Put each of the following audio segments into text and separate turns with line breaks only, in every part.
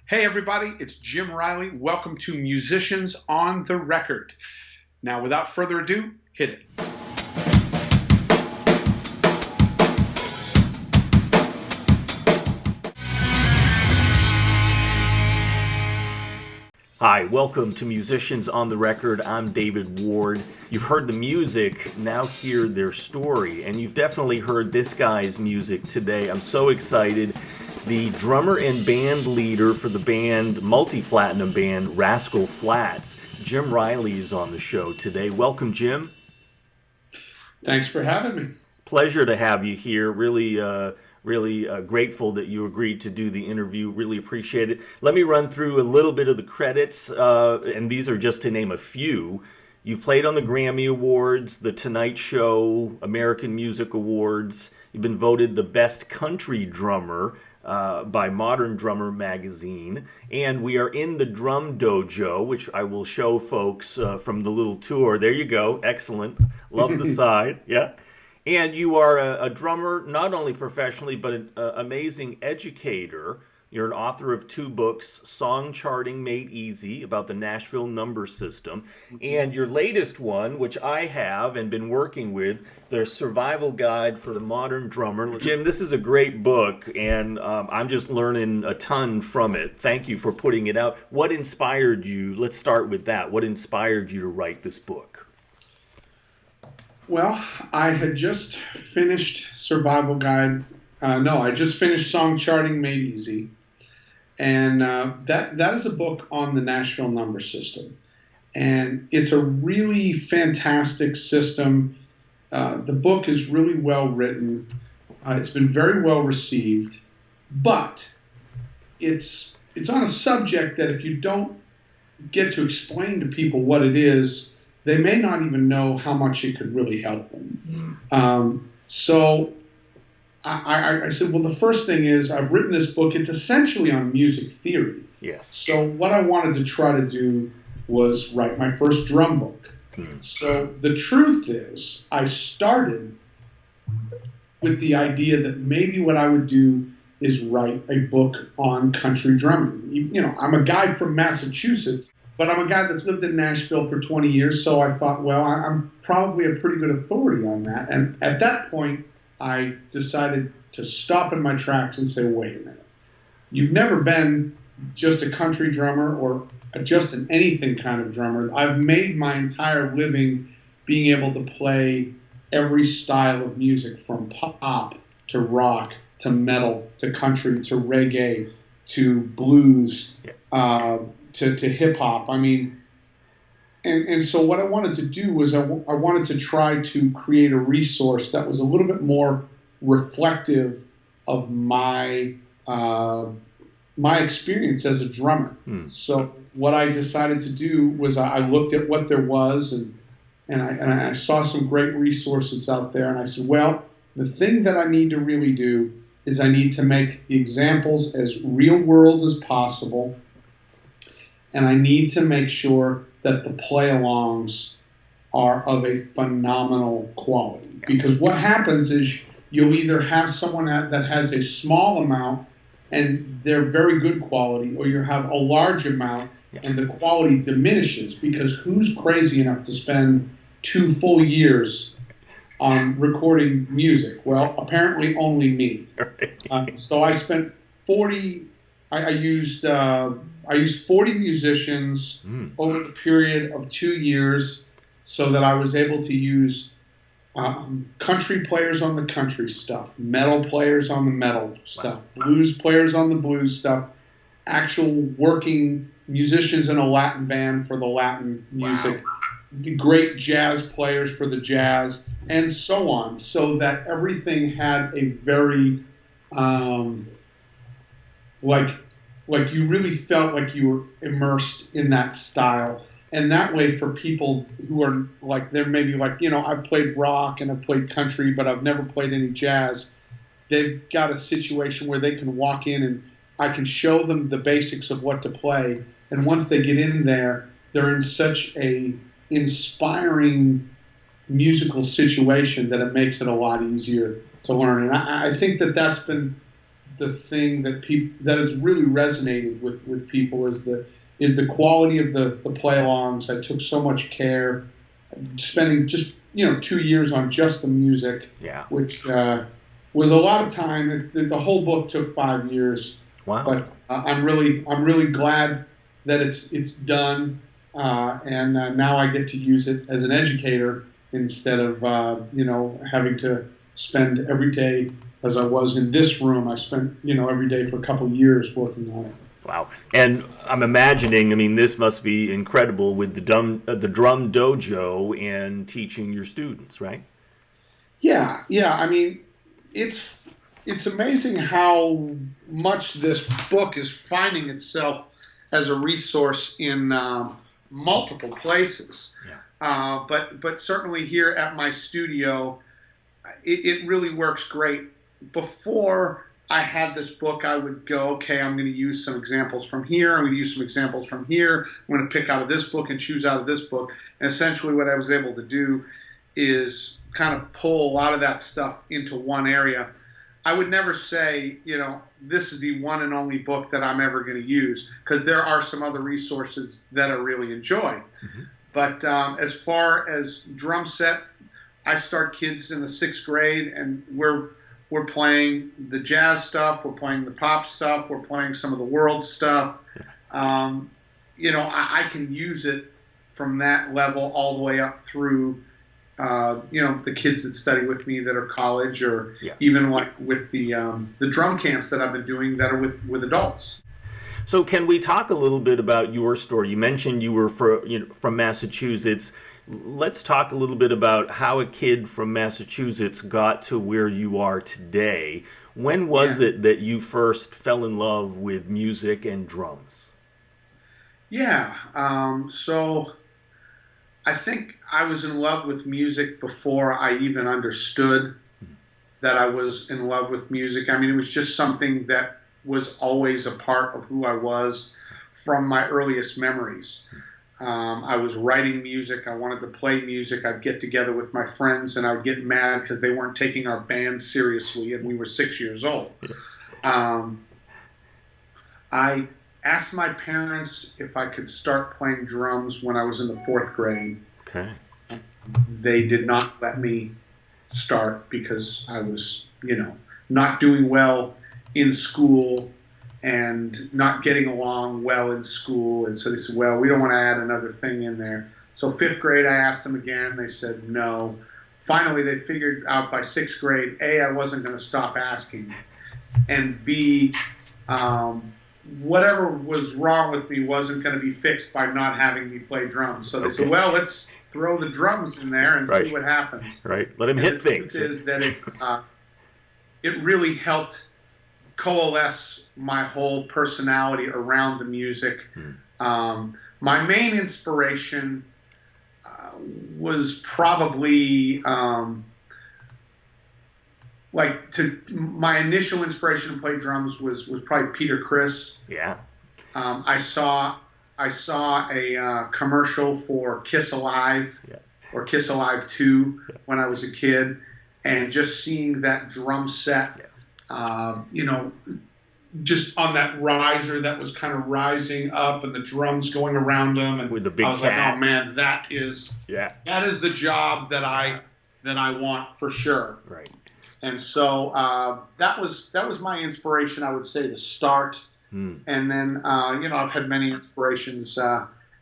Hey everybody, it's Jim Riley. Welcome to Musicians on the Record. Now, without further ado, hit it.
Hi, welcome to Musicians on the Record. I'm David Ward. You've heard the music, now hear their story, and you've definitely heard this guy's music today. I'm so excited. The drummer and band leader for the band, multi-platinum band, Rascal Flatts, Jim Riley is on the show today. Welcome, Jim.
Thanks for having me.
Pleasure to have you here. Really grateful that you agreed to do the interview. Really appreciate it. Let me run through a little bit of the credits, and these are just to name a few. You've played on the Grammy Awards, The Tonight Show, American Music Awards. You've been voted the best country drummer by Modern Drummer magazine. And we are in the Drum Dojo, which I will show folks from the little tour. There you go. Excellent. Love the side. Yeah. And you are a drummer, not only professionally, but an amazing educator. You're an author of 2 books, Song Charting Made Easy, about the Nashville number system. And your latest one, which I have and been working with, the Survival Guide for the Modern Drummer. Jim, this is a great book, and I'm just learning a ton from it. Thank you for putting it out. What inspired you? Let's start with that. What inspired you to write this book?
Well, I had just finished Survival Guide. I just finished Song Charting Made Easy. And that is a book on the Nashville number system. And it's a really fantastic system. The book is really well written. It's been very well received. But it's on a subject that if you don't get to explain to people what it is, they may not even know how much it could really help them. So I said, well, the first thing is I've written this book. It's essentially on music theory.
Yes.
So what I wanted to try to do was write my first drum book. So the truth is I started with the idea that maybe what I would do is write a book on country drumming. You know, I'm a guy from Massachusetts, but I'm a guy that's lived in Nashville for 20 years, so I thought, well, I'm probably a pretty good authority on that. And at that point, I decided to stop in my tracks and say, wait a minute. You've never been just a country drummer or just an anything kind of drummer. I've made my entire living being able to play every style of music, from pop to rock to metal to country to reggae to blues, to hip-hop. I mean, and so what I wanted to do was I wanted to try to create a resource that was a little bit more reflective of my experience as a drummer. So what I decided to do was I looked at what there was, and I saw some great resources out there, and I said, well, the thing that I need to really do is I need to make the examples as real-world as possible, and I need to make sure that the play-alongs are of a phenomenal quality. Because what happens is you'll either have someone that has a small amount and they're very good quality, or you have a large amount and the quality diminishes, because who's crazy enough to spend 2 full years on recording music? Well, apparently only me. So I spent 40, I used 40 musicians over the period of 2 years, so that I was able to use country players on the country stuff, metal players on the metal stuff, blues players on the blues stuff, actual working musicians in a Latin band for the Latin music, great jazz players for the jazz, and so on, so that everything had a very, like you really felt like you were immersed in that style. And that way, for people who are like, they're maybe like, you know, I've played rock and I've played country, but I've never played any jazz, they've got a situation where they can walk in and I can show them the basics of what to play. And once they get in there, they're in such a inspiring musical situation that it makes it a lot easier to learn. And I think that that's been the thing that has really resonated with people is the quality of the play-alongs. I took so much care, spending just 2 years on just the music, which was a lot of time. The whole book took 5 years.
Wow!
But I'm really glad that it's done, and now I get to use it as an educator instead of having to spend every day, as I was in this room. I spent every day for a couple of years working on it.
Wow. And I'm imagining, I mean, this must be incredible with the drum dojo and teaching your students, right?
Yeah. I mean, it's amazing how much this book is finding itself as a resource in multiple places. Yeah. But certainly here at my studio, it really works great. Before I had this book, I would go, okay, I'm going to use some examples from here. I'm going to use some examples from here. I'm going to pick out of this book and choose out of this book. And essentially what I was able to do is kind of pull a lot of that stuff into one area. I would never say, this is the one and only book that I'm ever going to use, because there are some other resources that I really enjoy. Mm-hmm. But as far as drum set, I start kids in the 6th grade, and we're playing the jazz stuff, we're playing the pop stuff, we're playing some of the world stuff. I can use it from that level all the way up through, the kids that study with me that are college, or even like with the drum camps that I've been doing that are with adults.
So can we talk a little bit about your story? You mentioned you were from Massachusetts. Let's talk a little bit about how a kid from Massachusetts got to where you are today. When was it that you first fell in love with music and drums?
So I think I was in love with music before I even understood that I was in love with music. I mean, it was just something that was always a part of who I was from my earliest memories. I was writing music. I wanted to play music. I'd get together with my friends, and I would get mad because they weren't taking our band seriously, and we were 6 years old. I asked my parents if I could start playing drums when I was in the 4th grade.
Okay.
They did not let me start because I was, not doing well in school and not getting along well in school. And so they said, well, we don't want to add another thing in there. So 5th grade, I asked them again. They said no. Finally, they figured out by 6th grade, A, I wasn't going to stop asking, and B, whatever was wrong with me wasn't going to be fixed by not having me play drums. So they said, well, let's throw the drums in there and see what happens.
Right. Let him hit things.
The truth is that it really helped coalesce my whole personality around the music. My main inspiration was probably my initial inspiration to play drums was probably Peter Criss.
Yeah.
I saw a commercial for Kiss Alive or Kiss Alive 2 when I was a kid, and just seeing that drum set, just on that riser that was kind of rising up and the drums going around them, and
with the big
I was
cats.
like, oh man, that is the job that I want for sure.
Right.
And so that was my inspiration, I would say, to start. And then I've had many inspirations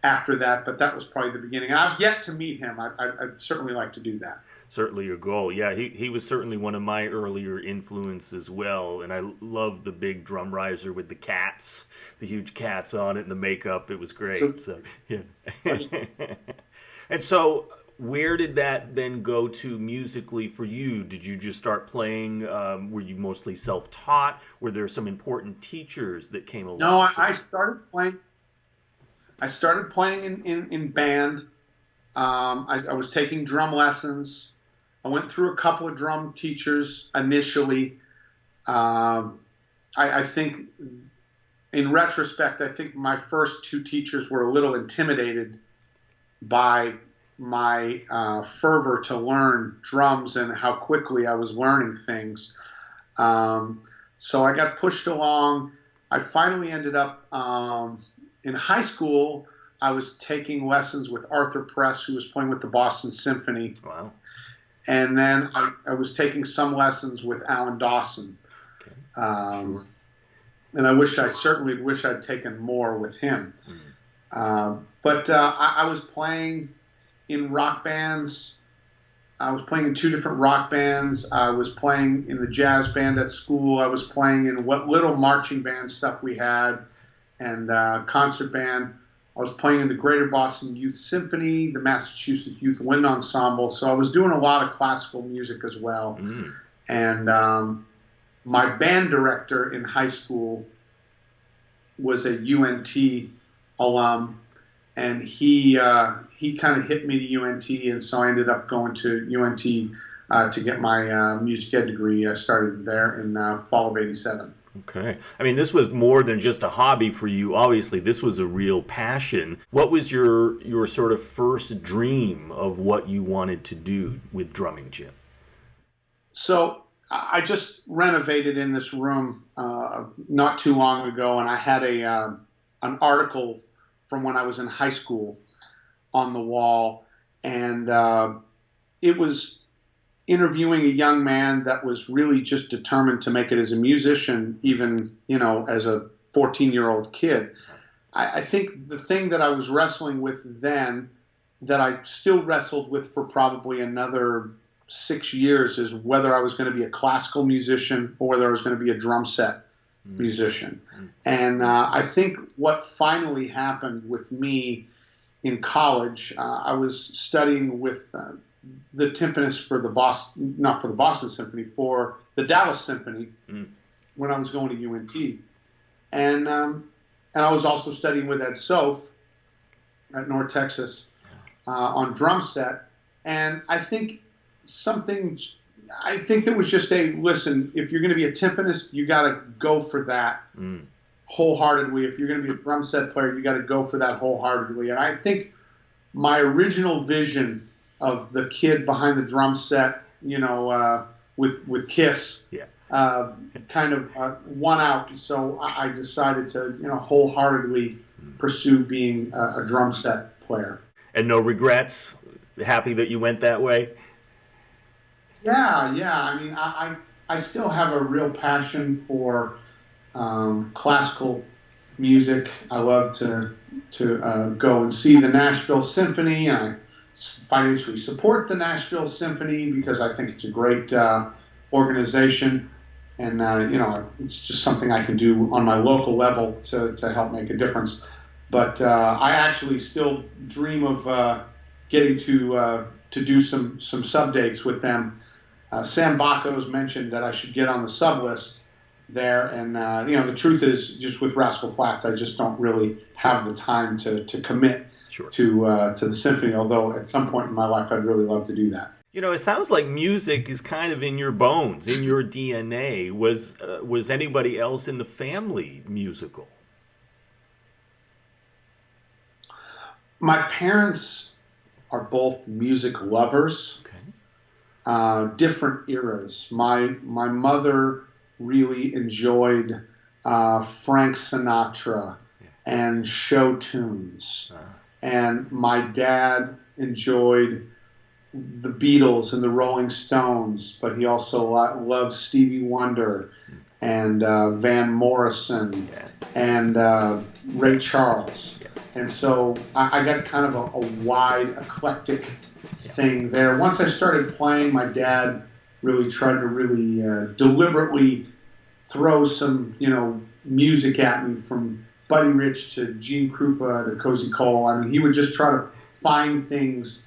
after that, but that was probably the beginning. I've yet to meet him. I'd certainly like to do that.
Certainly your goal. Yeah, he was certainly one of my earlier influences as well, and I loved the big drum riser with the cats, the huge cats on it, and the makeup. It was great. So yeah. And so where did that then go to musically for you? Did you just start playing? Were you mostly self-taught? Were there some important teachers that came along?
No, I started playing. I started playing in band. I was taking drum lessons. I went through a couple of drum teachers initially. I think, in retrospect, I think my first 2 teachers were a little intimidated by my fervor to learn drums and how quickly I was learning things. So I got pushed along. I finally ended up in high school. I was taking lessons with Arthur Press, who was playing with the Boston Symphony.
Wow.
And then I was taking some lessons with Alan Dawson.
Okay.
Sure. And I certainly wish I'd taken more with him. But I was playing in rock bands. I was playing in 2 different rock bands. I was playing in the jazz band at school. I was playing in what little marching band stuff we had and concert band. I was playing in the Greater Boston Youth Symphony, the Massachusetts Youth Wind Ensemble. So I was doing a lot of classical music as well. And my band director in high school was a UNT alum, and he kind of hit me to UNT, and so I ended up going to UNT to get my music ed degree. I started there in fall of '87.
Okay. I mean, this was more than just a hobby for you. Obviously, this was a real passion. What was your sort of first dream of what you wanted to do with drumming, Jim?
So I just renovated in this room not too long ago, and I had an article from when I was in high school on the wall, and it was interviewing a young man that was really just determined to make it as a musician, even, as a 14-year-old kid. I think the thing that I was wrestling with then, that I still wrestled with for probably another 6 years, is whether I was going to be a classical musician or whether I was going to be a drum set musician. And I think what finally happened with me in college, I was studying with the timpanist for not for the Boston Symphony, for the Dallas Symphony when I was going to UNT. And I was also studying with Ed Soph at North Texas on drum set. And I think there was just listen, if you're going to be a timpanist, you got to go for that wholeheartedly. If you're going to be a drum set player, you got to go for that wholeheartedly. And I think my original vision of the kid behind the drum set, with Kiss, kind of won out. So I decided to, wholeheartedly pursue being a drum set player.
And no regrets? Happy that you went that way?
Yeah. I mean, I still have a real passion for classical music. I love to go and see the Nashville Symphony. I financially support the Nashville Symphony because I think it's a great organization, and it's just something I can do on my local level to help make a difference. But I actually still dream of getting to do some sub dates with them. Sam Bacos mentioned that I should get on the sub list there, and the truth is, just with Rascal Flatts, I just don't really have the time to commit to the symphony, although at some point in my life I'd really love to do that.
It sounds like music is kind of in your bones, in your DNA. Was anybody else in the family musical?
My parents are both music lovers. Okay. Different eras. My mother really enjoyed Frank Sinatra and show tunes. And my dad enjoyed the Beatles and the Rolling Stones, but he also loved Stevie Wonder and Van Morrison and Ray Charles. And so I got kind of a wide, eclectic thing there. Once I started playing, my dad really tried to deliberately throw some, music at me, from Buddy Rich to Gene Krupa to Cozy Cole. I mean, he would just try to find things,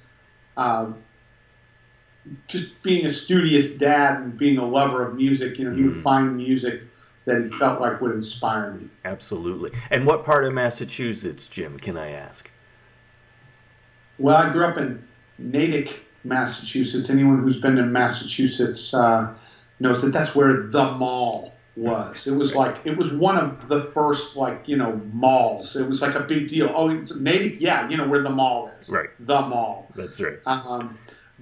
just being a studious dad and being a lover of music, he would find music that he felt like would inspire me.
Absolutely. And what part of Massachusetts, Jim, can I ask?
Well, I grew up in Natick, Massachusetts. Anyone who's been in Massachusetts knows that that's where the mall was. It was one of the first malls. It was like a big deal. Oh, it's Natick, where the mall is.
Right.
The mall.
That's right.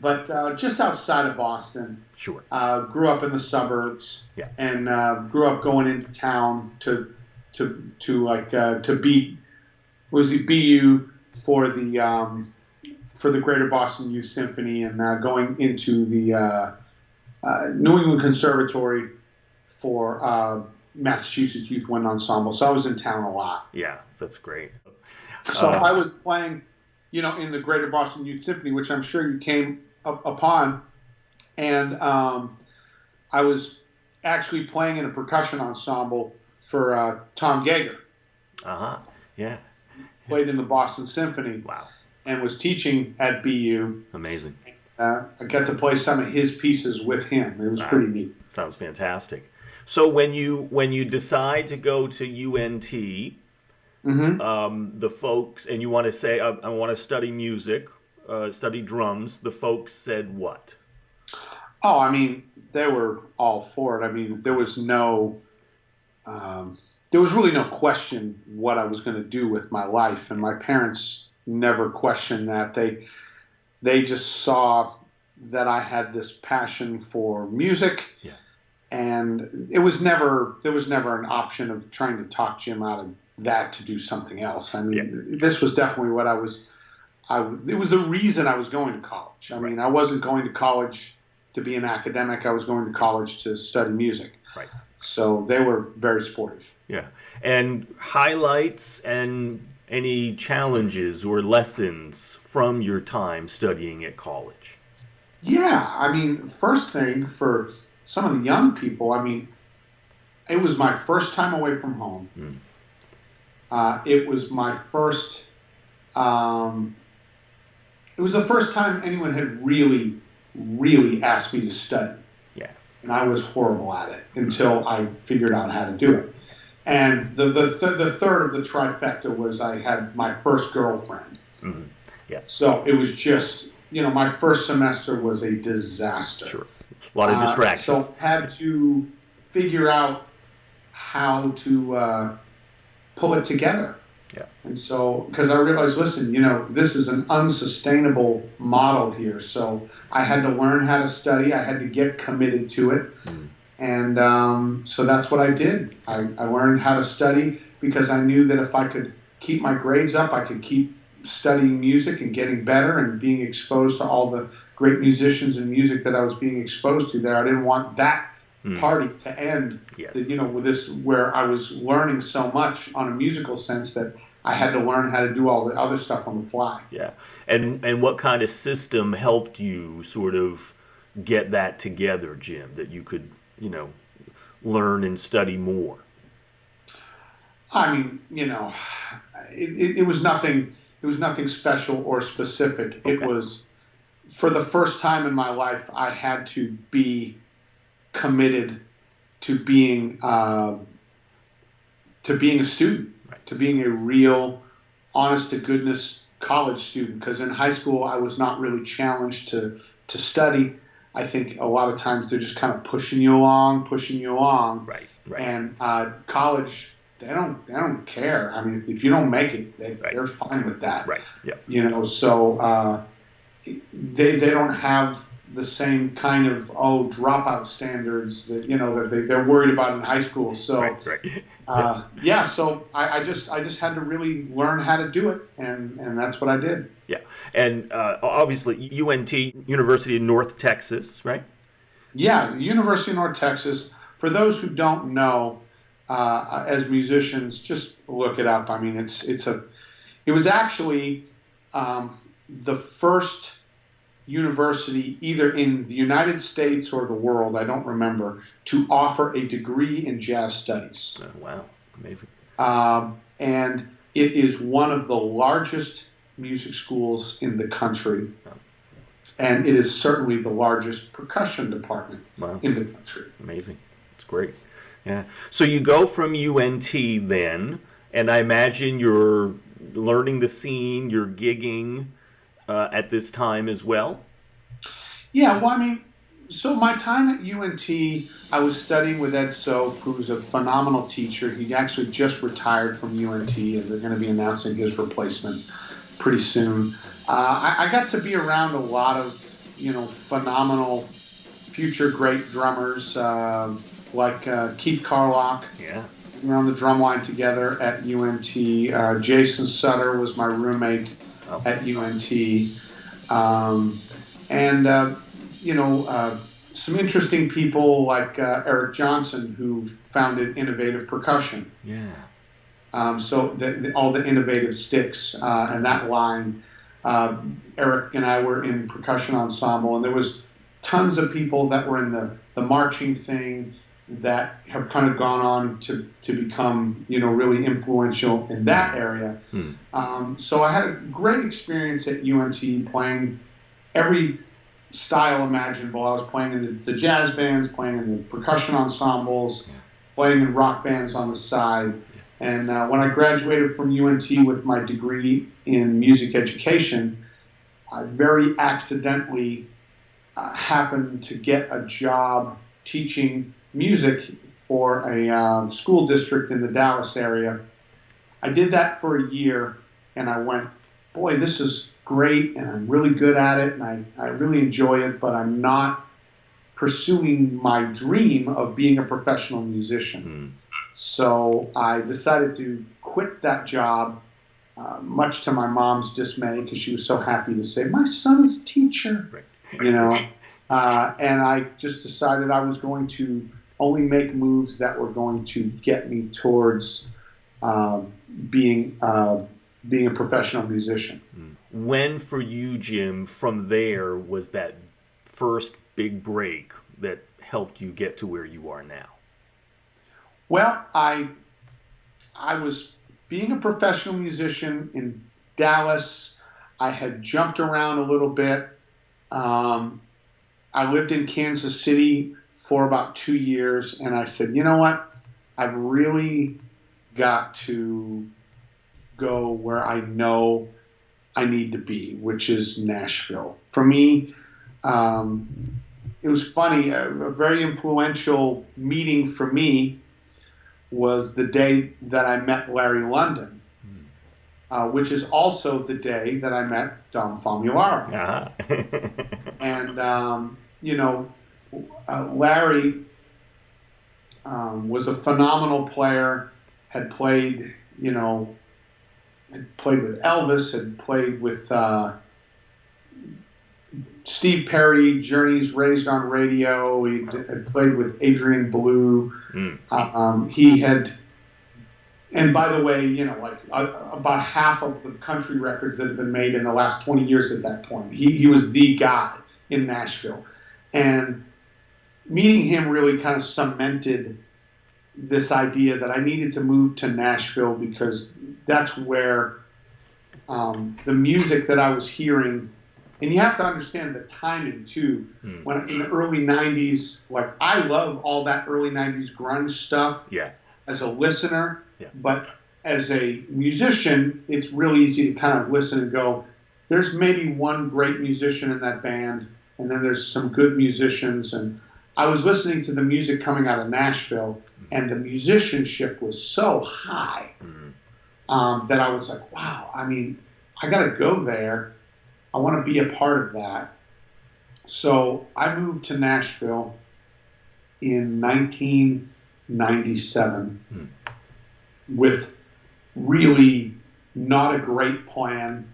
but just outside of Boston.
Sure.
Grew up in the suburbs,
Yeah.
and grew up going into town to be BU for the Greater Boston Youth Symphony, and going into the New England Conservatory for Massachusetts Youth Wind Ensemble. So I was in town a lot.
Yeah, that's great.
So I was playing, in the Greater Boston Youth Symphony, which I'm sure you came upon, and I was actually playing in a percussion ensemble for Tom Geiger.
Yeah.
Played in the Boston Symphony.
Wow.
And was teaching at BU.
Amazing.
I got to play some of his pieces with him. It was pretty neat.
Sounds fantastic. So when you decide to go to UNT, the folks, and you want to say, I want to study music, study drums, the folks said what?
Oh, I mean, they were all for it. I mean, there was really no question what I was going to do with my life, and my parents never questioned that. They just saw that I had this passion for music, and there was never an option of trying to talk Jim out of that to do something else. I mean, this was definitely what it was the reason I was going to college. I mean, I wasn't going to college to be an academic. I was going to college to study music.
Right.
So they were very supportive.
Yeah. And highlights and any challenges or lessons from your time studying at college?
Yeah. I mean, first thing for some of the young people, I mean, it was my first time away from home. It was my first, it was the first time anyone had really asked me to study.
Yeah.
And I was horrible at it until I figured out how to do it. And the third of the trifecta was I had my first girlfriend.
Yeah.
So it was just, my first semester was a disaster.
Sure. A lot of distractions.
So had to figure out how to pull it together.
Yeah.
And so, because I realized, listen, this is an unsustainable model here. So I had to learn how to study. I had to get committed to it. And so that's what I did. I learned how to study because I knew that if I could keep my grades up, I could keep studying music and getting better and being exposed to all the great musicians and music that I was being exposed to there. I didn't want that party to end, with this, where I was learning so much on a musical sense that I had to learn how to do all the other stuff on the fly.
Yeah. And what kind of system helped you sort of get that together, Jim, that you could, learn and study more?
I mean, it was nothing. It was nothing special or specific. Okay. It was, for the first time in my life, I had to be committed to being a student, right, to being a real, honest to goodness college student. Because in high school, I was not really challenged to study. I think a lot of times they're just kind of pushing you along.
Right.
And college, they don't care. I mean, if you don't make it, they're fine with that.
Right. Yeah.
So they don't have the same kind of dropout standards that that they're worried about in high school. So
right.
So I just had to really learn how to do it, and that's what I did.
Yeah. And obviously UNT, University of North Texas, right? Yeah,
University of North Texas. For those who don't know, as musicians, just look it up. I mean, it was actually the first university, either in the United States or the world, I don't remember, to offer a degree in jazz studies.
Oh, wow, amazing.
And it is one of the largest music schools in the country. Oh. And it is certainly the largest percussion department in the country.
Amazing. It's great. Yeah. So you go from UNT then, and I imagine you're learning the scene, you're gigging at this time as well?
Yeah, well, I mean, so my time at UNT, I was studying with Ed Soph, who's a phenomenal teacher. He actually just retired from UNT, and they're going to be announcing his replacement pretty soon. I got to be around a lot of phenomenal future great drummers like Keith Carlock.
Yeah.
We were on the drum line together at UNT. Jason Sutter was my roommate at UNT. Some interesting people like Eric Johnson, who founded Innovative Percussion.
Yeah.
So all the innovative sticks and that line. Eric and I were in percussion ensemble, and there was tons of people that were in the marching thing that have kind of gone on to become, really influential in that area. So I had a great experience at UNT playing every style imaginable. I was playing in the jazz bands, playing in the percussion ensembles, playing in rock bands on the side. And when I graduated from UNT with my degree in music education, I very accidentally happened to get a job teaching music for a school district in the Dallas area. I did that for a year, and I went, boy, this is great, and I'm really good at it, and I really enjoy it, but I'm not pursuing my dream of being a professional musician. So I decided to quit that job, much to my mom's dismay, because she was so happy to say, my son is a teacher, and I just decided I was going to only make moves that were going to get me towards being a professional musician.
When for you, Jim, from there was that first big break that helped you get to where you are now?
Well, I was being a professional musician in Dallas. I had jumped around a little bit. I lived in Kansas City for about 2 years, and I said, you know what? I've really got to go where I know I need to be, which is Nashville. For me, it was funny. A very influential meeting for me was the day that I met Larry London, which is also the day that I met Dom Famularo. And, Larry was a phenomenal player, had played with Elvis, had played with Steve Perry, Journey's Raised on Radio. He had played with Adrian Belew. He had, and by the way, about half of the country records that have been made in the last 20 years at that point. He was the guy in Nashville. And meeting him really kind of cemented this idea that I needed to move to Nashville, because that's where the music that I was hearing, and you have to understand the timing too. When in the early 90s, like I love all that early 90s grunge stuff as a listener, but as a musician, it's really easy to kind of listen and go, there's maybe one great musician in that band, and then there's some good musicians. And I was listening to the music coming out of Nashville, and the musicianship was so high that I was like, wow, I mean, I got to go there. I want to be a part of that. So I moved to Nashville in 1997 with really not a great plan.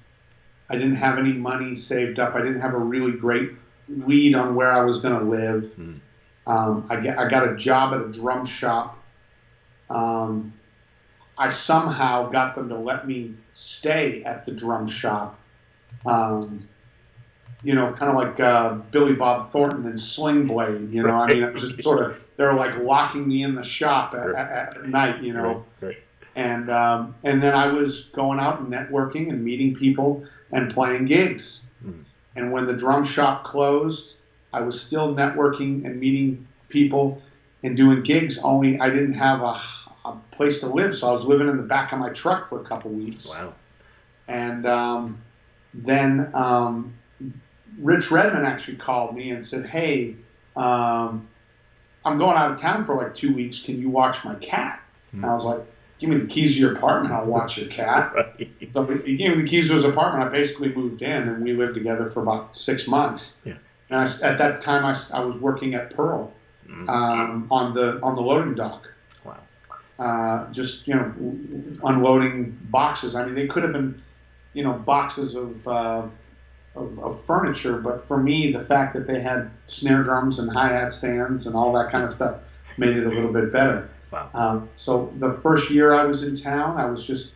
I didn't have any money saved up. I didn't have a really great lead on where I was going to live. I got a job at a drum shop. I somehow got them to let me stay at the drum shop. Kind of like Billy Bob Thornton and Sling Blade, I mean, it was just sort of, they were like locking me in the shop at night,
Right.
And then I was going out and networking and meeting people and playing gigs. And when the drum shop closed, I was still networking and meeting people and doing gigs, only I didn't have a place to live, so I was living in the back of my truck for a couple weeks.
Wow.
And then Rich Redmond actually called me and said, hey, I'm going out of town for like 2 weeks. Can you watch my cat? And I was like, give me the keys to your apartment. I'll watch your cat.
Right.
So he gave me the keys to his apartment. I basically moved in, and we lived together for about 6 months.
Yeah.
And at that time, I was working at Pearl on the loading dock.
Wow.
Just unloading boxes. I mean, they could have been boxes of furniture, but for me, the fact that they had snare drums and hi-hat stands and all that kind of stuff made it a little bit better.
Wow.
So the first year I was in town, I was just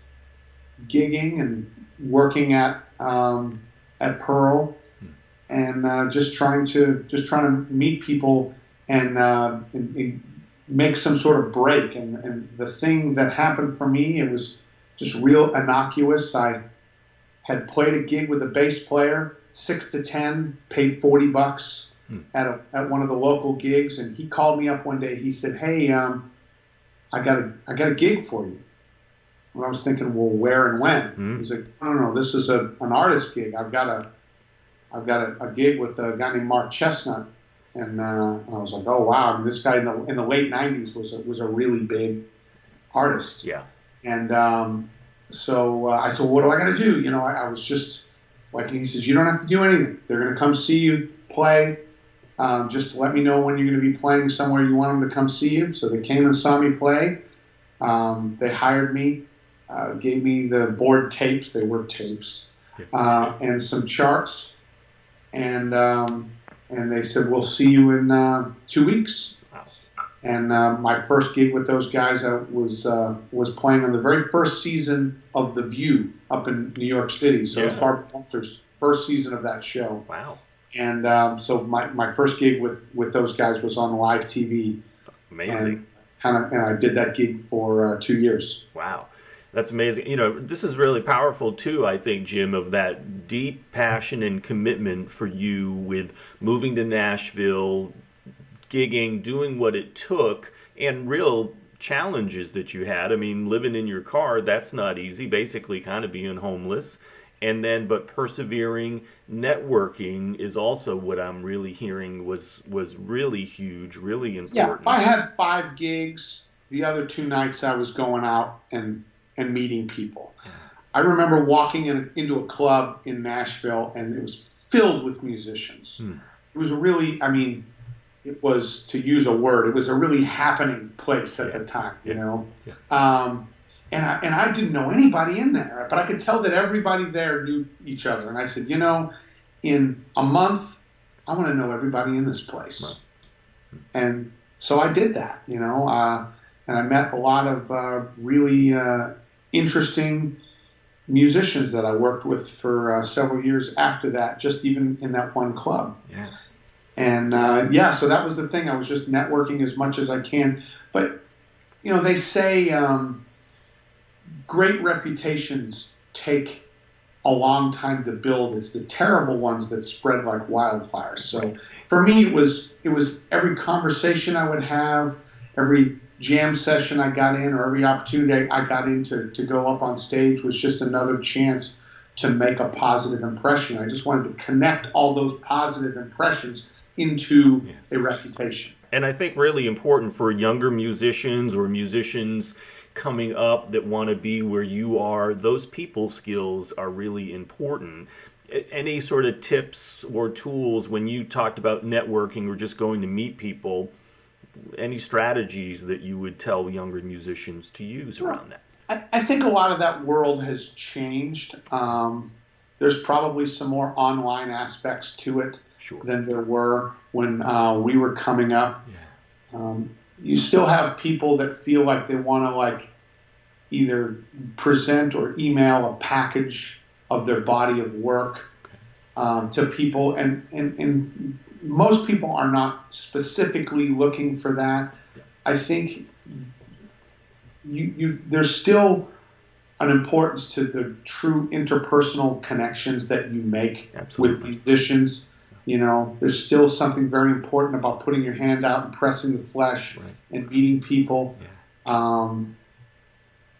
gigging and working at Pearl, and just trying to meet people and make some sort of break. And the thing that happened for me, it was just real innocuous. I had played a gig with a bass player, 6 to 10, paid $40 at one of the local gigs, and he called me up one day. He said, "Hey, I got a gig for you." And I was thinking, well, where and when? He's like, "No, this is an artist gig. I've got a gig with a guy named Mark Chestnut." And I was like, "Oh wow!" I mean, this guy in the late '90s was a really big artist.
Yeah.
And so I said, well, "What do I got to do?" I was just like, he says, "You don't have to do anything. They're going to come see you play. Just let me know when you're going to be playing somewhere you want them to come see you." So they came and saw me play. They hired me, gave me the board tapes. They were tapes, and some charts, and they said, "We'll see you in 2 weeks." And my first gig with those guys, I was playing on the very first season of The View up in New York City. So it was Barbara Walters' first season of that show.
Wow.
And so my first gig with those guys was on live TV.
Amazing.
And I did that gig for 2 years.
Wow. That's amazing. This is really powerful too, I think, Jim, of that deep passion and commitment for you with moving to Nashville, gigging, doing what it took, and real challenges that you had. I mean, living in your car, that's not easy, basically kind of being homeless. But persevering, networking is also what I'm really hearing was really huge, really important.
Yeah, I had 5 gigs. The other 2 nights I was going out and meeting people. I remember walking into a club in Nashville, and it was filled with musicians. It was really, it was, to use a word, it was a really happening place at the time, And I didn't know anybody in there, but I could tell that everybody there knew each other. And I said, in a month, I want to know everybody in this place. Right. And so I did that, and I met a lot of really interesting musicians that I worked with for several years after that, just even in that one club.
Yeah.
And so that was the thing. I was just networking as much as I can. But, they say great reputations take a long time to build. It's the terrible ones that spread like wildfire. So for me, it was every conversation I would have, every jam session I got in, or every opportunity I got in to go up on stage was just another chance to make a positive impression. I just wanted to connect all those positive impressions into a reputation.
And I think really important for younger musicians or musicians coming up that want to be where you are, those people skills are really important. Any sort of tips or tools when you talked about networking or just going to meet people, any strategies that you would tell younger musicians to use around that?
I think a lot of that world has changed. There's probably some more online aspects to it than there were when we were coming up. Yeah. You still have people that feel like they want to either present or email a package of their body of work to people, and most people are not specifically looking for that. I think there's still an importance to the true interpersonal connections that you make with musicians. There's still something very important about putting your hand out and pressing the flesh and meeting people. Yeah.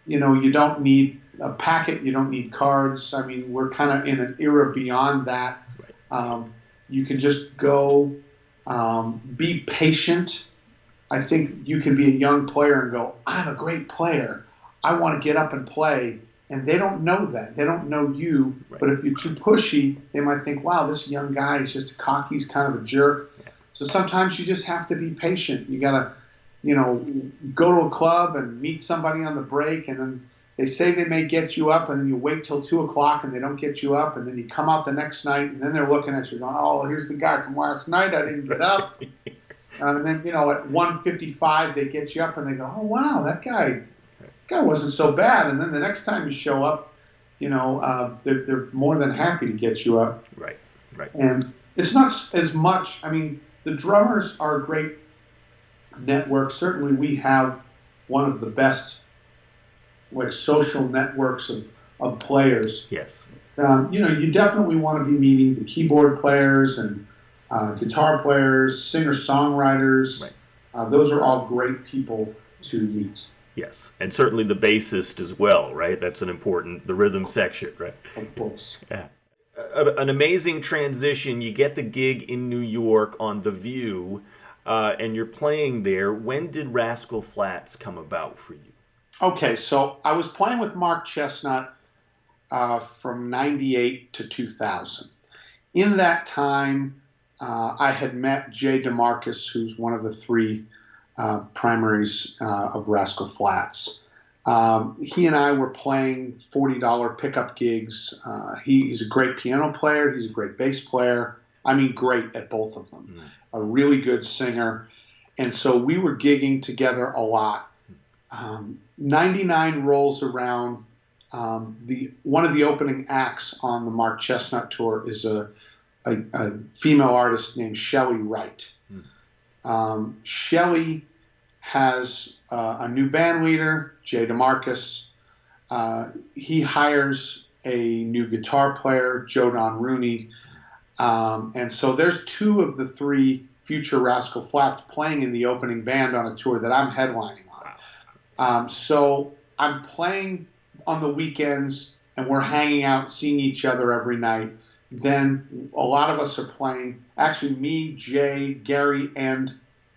You don't need a packet. You don't need cards. We're kind of in an era beyond that. Right. You can just go, be patient. I think you can be a young player and go, I'm a great player. I want to get up and play. and they don't know that. They don't know you.
Right.
But if you're too pushy, they might think, wow, this young guy is just a cocky, he's kind of a jerk.
Yeah.
So sometimes you just have to be patient. You got to, you know, go to a club and meet somebody on the break, and then they say they may get you up, and then you wait till 2 o'clock and they don't get you up, and then you come out the next night, and then they're looking at you going, oh, here's the guy from last night. I didn't get up. And then, you know, at 1:55 they get you up, and they go, oh, wow, that guy wasn't so bad. And then the next time you show up, you know, they're more than happy to get you up.
Right.
And it's not as much, I mean, the drummers are a great network. Certainly we have one of the best like social networks of players.
Yes.
You know, you definitely want to be meeting the keyboard players and guitar players, singer-songwriters.
Right.
Those are all great people to meet.
Yes, and certainly the bassist as well, right? That's the rhythm section, right?
Of course.
Yeah. An amazing transition. You get the gig in New York on The View, and you're playing there. When did Rascal Flatts come about for you?
Okay, so I was playing with Mark Chestnut from 98 to 2000. In that time, I had met Jay DeMarcus, who's one of the three primaries of Rascal Flatts. He and I were playing $40 pickup gigs. He's a great piano player. He's a great bass player. I mean, great at both of them. A really good singer. And so we were gigging together a lot. 99 rolls around. One of the opening acts on the Mark Chestnut tour is a female artist named Shelley Wright. Shelley has a new band leader, Jay DeMarcus. He hires a new guitar player, Joe Don Rooney. And so there's two of the three future Rascal Flatts playing in the opening band on a tour that I'm headlining on. So I'm playing on the weekends, and we're hanging out, seeing each other every night. Then a lot of us are playing. Actually, me, Jay, Gary, and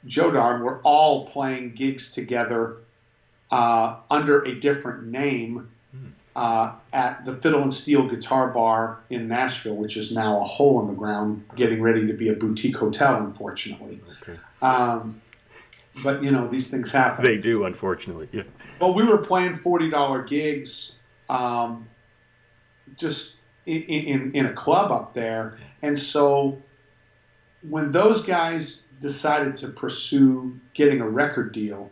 Joe Don, we're all playing gigs together under a different name at the Fiddle and Steel Guitar Bar in Nashville, which is now a hole in the ground, getting ready to be a boutique hotel, unfortunately.
Okay.
But, you know, these things happen.
They do, unfortunately, yeah.
Well, we were playing $40 gigs just in a club up there. And so when those guys decided to pursue getting a record deal,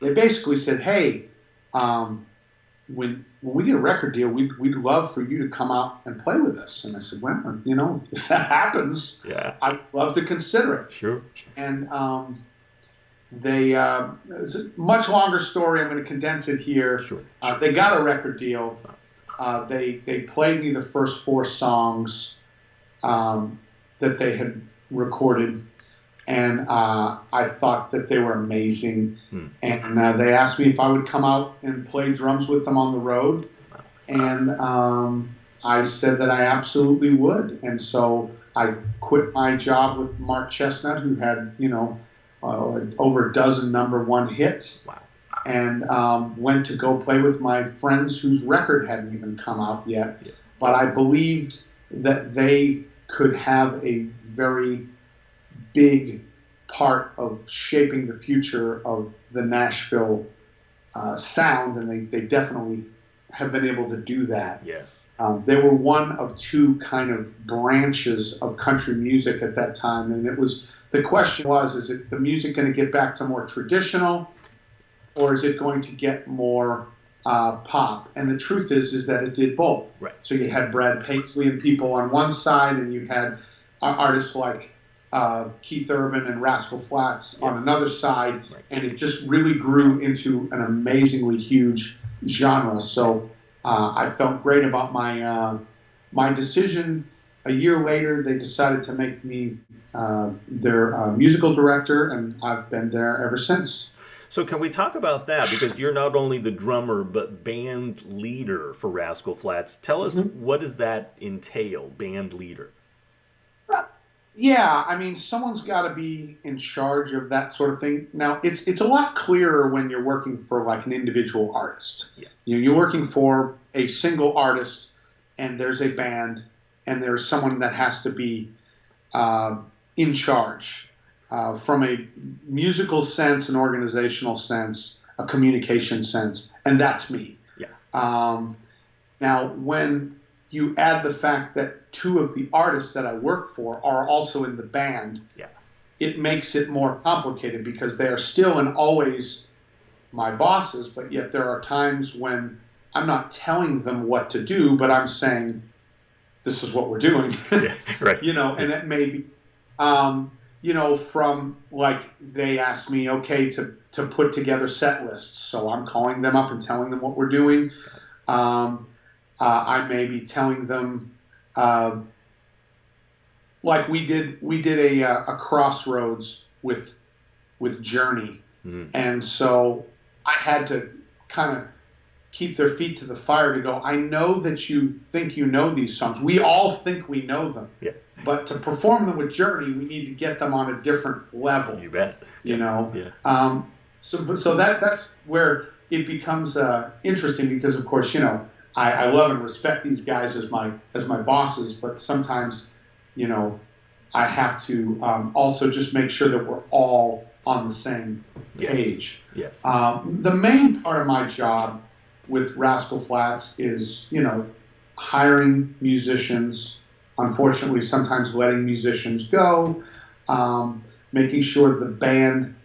they basically said, hey, when we get a record deal, we'd love for you to come out and play with us. And I said, well, you know, if that happens, I'd love to consider it.
Sure.
And it's a much longer story. I'm going to condense it here.
Sure.
They got a record deal. They played me the first 4 songs that they had recorded, and I thought that they were amazing. And they asked me if I would come out and play drums with them on the road, and I said that I absolutely would. And so I quit my job with Mark Chestnut, who had, you know, over a dozen #1 hits.
Wow.
And went to go play with my friends whose record hadn't even come out yet. Yeah. But I believed that they could have a very big part of shaping the future of the Nashville sound, and they definitely have been able to do that.
Yes.
They were one of 2 kind of branches of country music at that time, and the question was, is it the music going to get back to more traditional, or is it going to get more pop? And the truth is that it did both.
Right.
So you had Brad Paisley and people on one side, and you had artists like Keith Urban and Rascal Flatts on another side, and it just really grew into an amazingly huge genre. So I felt great about my decision. A year later, they decided to make me their musical director, and I've been there ever since.
So can we talk about that? Because you're not only the drummer, but band leader for Rascal Flatts. Tell us, what does that entail, band leader?
Yeah, I mean, someone's got to be in charge of that sort of thing. Now, it's a lot clearer when you're working for like an individual artist. Yeah. You know, you're working for a single artist, and there's a band, and there's someone that has to be in charge from a musical sense, an organizational sense, a communication sense, and that's me.
Yeah.
Now, when you add the fact that two of the artists that I work for are also in the band,
yeah,
it makes it more complicated because they are still and always my bosses, but yet there are times when I'm not telling them what to do, but I'm saying, this is what we're doing.
Yeah, right.
And it may be, from like they asked me, okay, to put together set lists. So I'm calling them up and telling them what we're doing. I may be telling them, like we did a crossroads with Journey, and so I had to kind of keep their feet to the fire to go, I know that you think you know these songs. We all think we know them.
Yeah.
But to perform them with Journey, we need to get them on a different level.
You bet.
Yeah. So that's where it becomes interesting because, of course, I love and respect these guys as my bosses, but sometimes, I have to also just make sure that we're all on the same page.
Yes.
The main part of my job with Rascal Flatts is, hiring musicians, unfortunately sometimes letting musicians go, making sure the band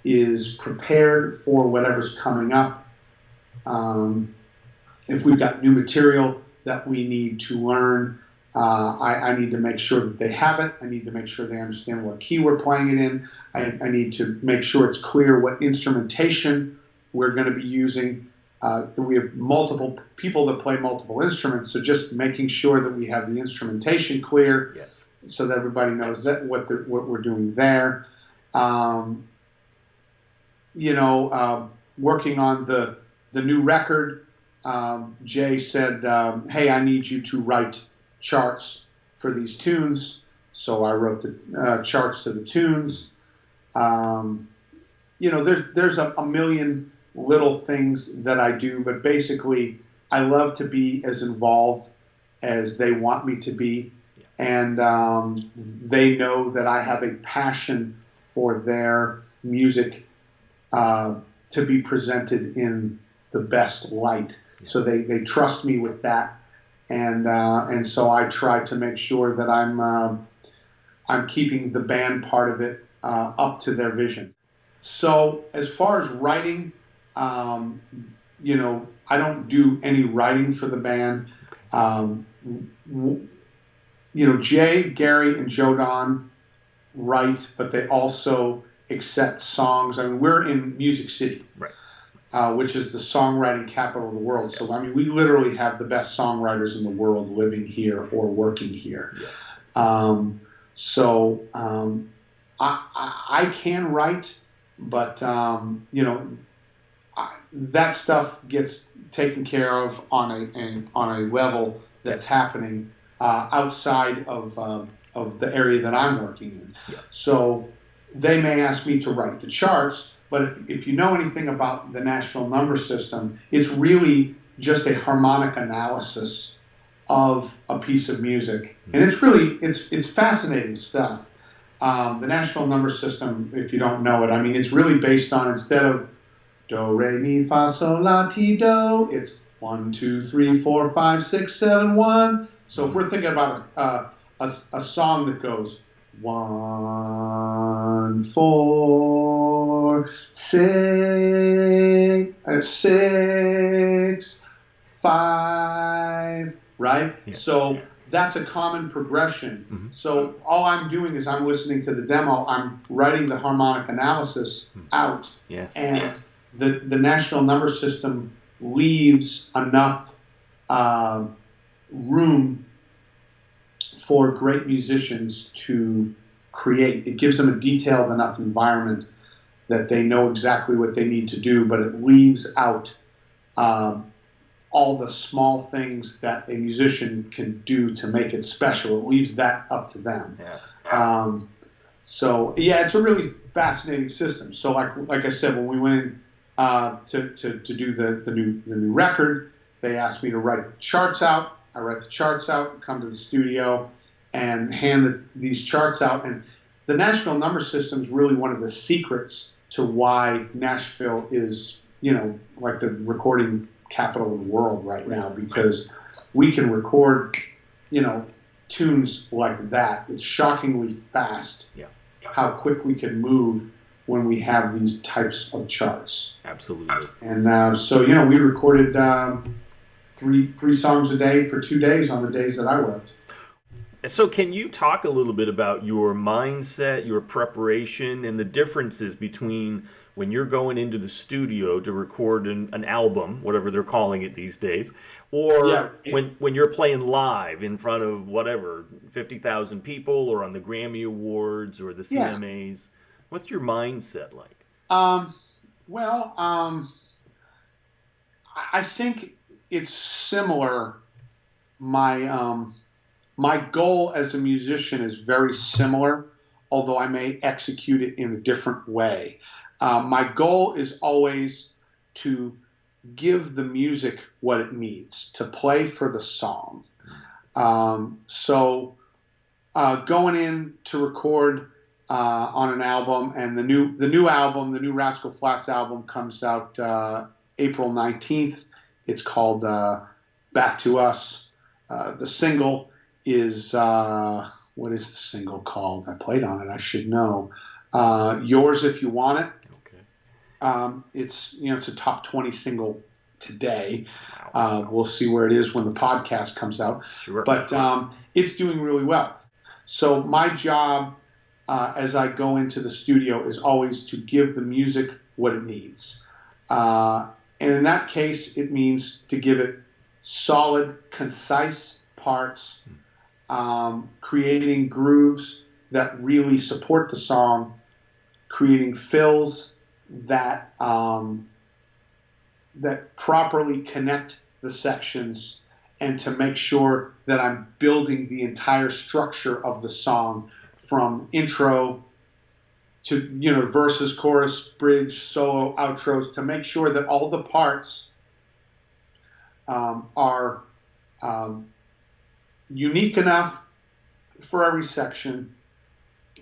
is prepared for whatever's coming up. If we've got new material that we need to learn, I need to make sure that they have it. I need to make sure they understand what key we're playing it in. I need to make sure it's clear what instrumentation we're going to be using. We have multiple people that play multiple instruments, so just making sure that we have the instrumentation clear,
yes,
so that everybody knows that what we're doing there. Working on the new record, Jay said, "Hey, I need you to write charts for these tunes." So I wrote the charts to the tunes. There's a million little things that I do, but basically I love to be as involved as they want me to be, and they know that I have a passion for their music to be presented in the best light. So they trust me with that, and so I try to make sure that I'm keeping the band part of it up to their vision. So as far as writing, I don't do any writing for the band. Jay, Gary, and Joe Don write, but they also accept songs. I mean, we're in Music City,
right,
which is the songwriting capital of the world. So, I mean, we literally have the best songwriters in the world living here or working here.
Yes.
I can write, but, that stuff gets taken care of on a level that's happening outside of the area that I'm working in.
Yeah.
So they may ask me to write the charts, but if you know anything about the national number system, it's really just a harmonic analysis of a piece of music, and it's fascinating stuff. The national number system, if you don't know it, I mean, it's really based on, instead of do, re, mi, fa, sol, la, ti, do, it's 1, 2, 3, 4, 5, 6, 7, 1. So if we're thinking about a song that goes 1, 4, 6, 5, right?
Yeah.
So that's a common progression.
Mm-hmm.
So all I'm doing is I'm listening to the demo, I'm writing the harmonic analysis out, and the national number system leaves enough room for great musicians to create. It gives them a detailed enough environment that they know exactly what they need to do, but it leaves out all the small things that a musician can do to make it special. It leaves that up to them.
Yeah.
It's a really fascinating system. So like I said, when we went in to do the new record, They ask me to write charts out. I write the charts out, come to the studio, and hand these charts out. And the Nashville number system is really one of the secrets to why Nashville is, like the recording capital of the world right now, because we can record, tunes like that. It's shockingly fast how quick we can move when we have these types of charts.
Absolutely.
And so, we recorded three songs a day for 2 days on the days that I worked.
So can you talk a little bit about your mindset, your preparation, and the differences between when you're going into the studio to record an album, whatever they're calling it these days, or when you're playing live in front of 50,000 people, or on the Grammy Awards or the CMAs? What's your mindset like?
I think it's similar. My goal as a musician is very similar, although I may execute it in a different way. My goal is always to give the music what it needs, to play for the song. So going in to record on an album, and the new album, the new Rascal Flatts album, comes out April 19th. It's called Back to Us. The single is, what is the single called? I played on it, I should know. Yours If You Want It. Okay. It's a top 20 single today. Wow. We'll see where it is when the podcast comes out.
Sure.
But it's doing really well. So my job as I go into the studio is always to give the music what it needs. And in that case, it means to give it solid, concise parts, creating grooves that really support the song, creating fills that that properly connect the sections, and to make sure that I'm building the entire structure of the song from intro to verses, chorus, bridge, solo, outros, to make sure that all the parts are unique enough for every section,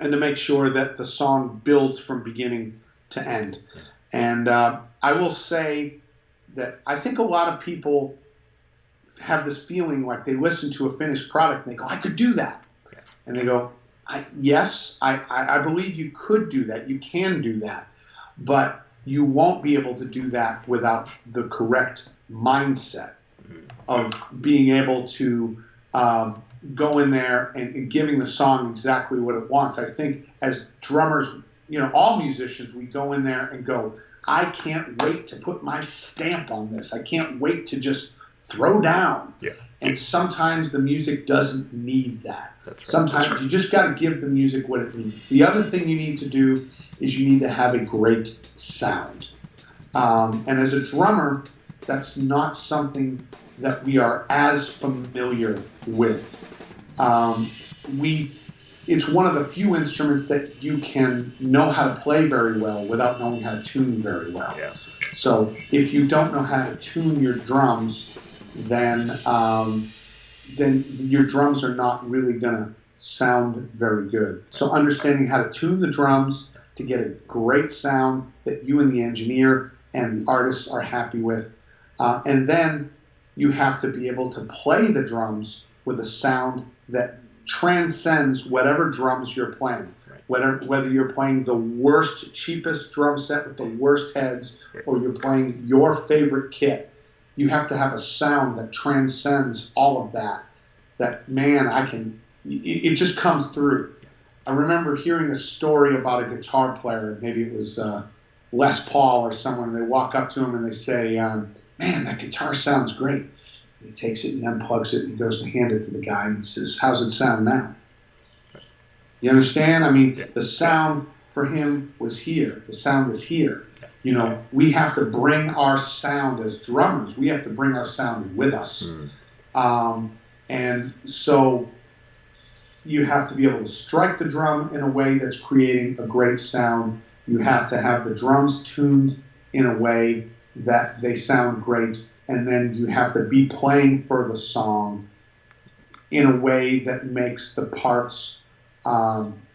and to make sure that the song builds from beginning to end. And I will say that I think a lot of people have this feeling like they listen to a finished product and they go, I could do that. And they go, yes, I believe you could do that. You can do that. But you won't be able to do that without the correct mindset of being able to go in there and giving the song exactly what it wants. I think as drummers, all musicians, we go in there and go, I can't wait to put my stamp on this. I can't wait to just throw down. Yeah. And sometimes the music doesn't need that. That's right. Sometimes you just got to give the music what it needs. The other thing you need to do is you need to have a great sound. And as a drummer, that's not something that we are as familiar with. It's one of the few instruments that you can know how to play very well without knowing how to tune very well. Yeah. So if you don't know how to tune your drums, then your drums are not really going to sound very good. So understanding how to tune the drums to get a great sound that you and the engineer and the artist are happy with. And then you have to be able to play the drums with a sound that transcends whatever drums you're playing. Whether you're playing the worst, cheapest drum set with the worst heads, or you're playing your favorite kit, you have to have a sound that transcends all of that. It just comes through. I remember hearing a story about a guitar player, maybe it was Les Paul or someone, and they walk up to him and they say, man, that guitar sounds great. And he takes it and unplugs it and goes to hand it to the guy and says, how's it sound now? You understand? I mean, the sound for him was here. The sound was here. We have to bring our sound as drummers. We have to bring our sound with us. And so you have to be able to strike the drum in a way that's creating a great sound. You have to have the drums tuned in a way that they sound great. and then you have to be playing for the song in a way that makes the parts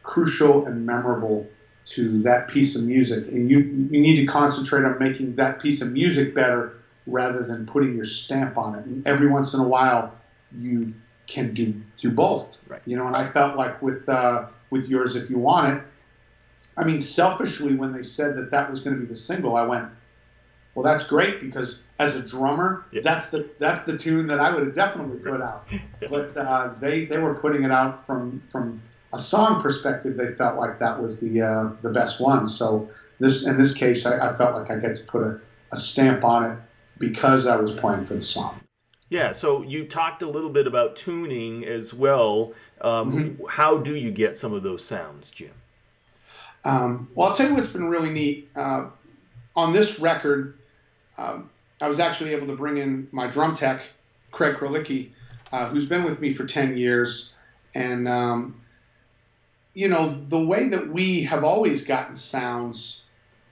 crucial and memorable to that piece of music. And you need to concentrate on making that piece of music better rather than putting your stamp on it. And every once in a while, you can do both.
Right.
You know, and I felt like with Yours If You Want It, I mean, selfishly, when they said that was going to be the single, I went, well, that's great, because as a drummer, that's the tune that I would have definitely put out. But they were putting it out from a song perspective. They felt like that was the best one. So in this case, I felt like I get to put a stamp on it because I was playing for the song.
Yeah, so you talked a little bit about tuning as well. How do you get some of those sounds, Jim?
Well, I'll tell you what's been really neat. On this record, I was actually able to bring in my drum tech, Craig Krolicki, who's been with me for 10 years. And, you know, the way that we have always gotten sounds,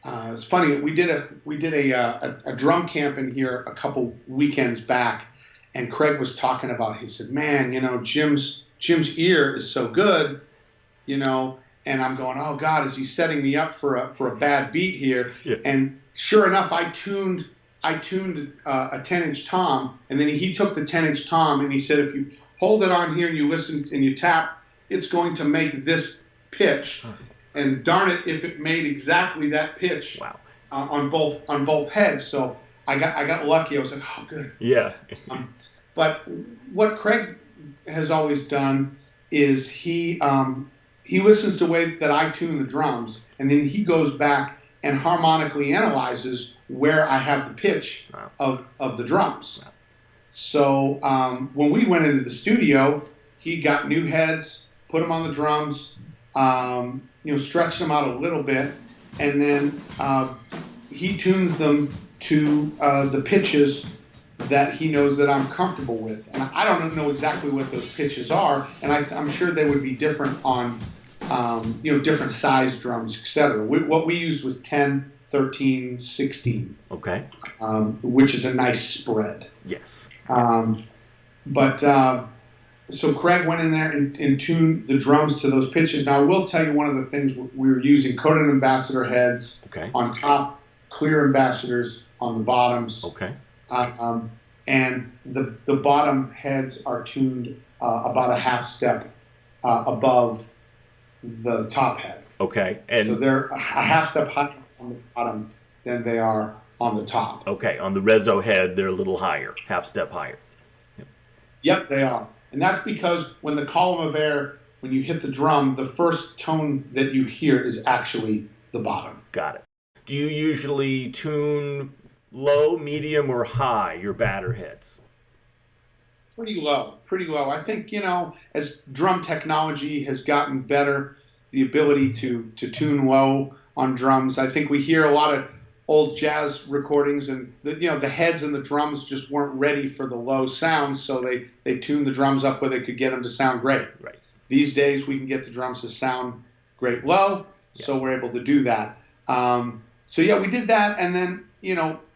it's funny. We did a drum camp in here a couple weekends back, and Craig was talking about, he said, man, you know, Jim's ear is so good, you know. And I'm going, oh God, is he setting me up for a bad beat here? Yeah. And sure enough, I tuned a 10-inch tom, and then he took the 10-inch tom and he said, if you hold it on here and you listen and you tap, it's going to make this pitch. And darn it, if it made exactly that pitch.
Wow.
On both heads. So I got lucky. I was like, oh good.
Yeah.
But what Craig has always done is he listens to the way that I tune the drums, and then he goes back and harmonically analyzes where I have the pitch of the drums. Wow. So when we went into the studio, he got new heads, put them on the drums, stretched them out a little bit, and then he tunes them to the pitches that he knows that I'm comfortable with. And I don't know exactly what those pitches are, and I'm sure they would be different on different size drums, etc. What we used was 10, 13, 16.
Okay.
Which is a nice spread.
Yes.
So Craig went in there and tuned the drums to those pitches. Now, I will tell you one of the things we were using, coated ambassador heads on top, clear ambassadors on the bottoms.
Okay.
And the bottom heads are tuned about a half step above the top head.
Okay. And
so they're a half step higher on the bottom than they are on the top.
Okay. On the Rezo head, they're a little higher, half step higher.
Yep, they are. And that's because when the column of air, when you hit the drum, the first tone that you hear is actually the bottom.
Got it. Do you usually tune low, medium, or high your batter heads?
Pretty low. I think, as drum technology has gotten better, the ability to tune low on drums, I think we hear a lot of old jazz recordings, and the heads and the drums just weren't ready for the low sound, so they tuned the drums up where they could get them to sound great.
Right.
These days we can get the drums to sound great low, so we're able to do that. We did that, and then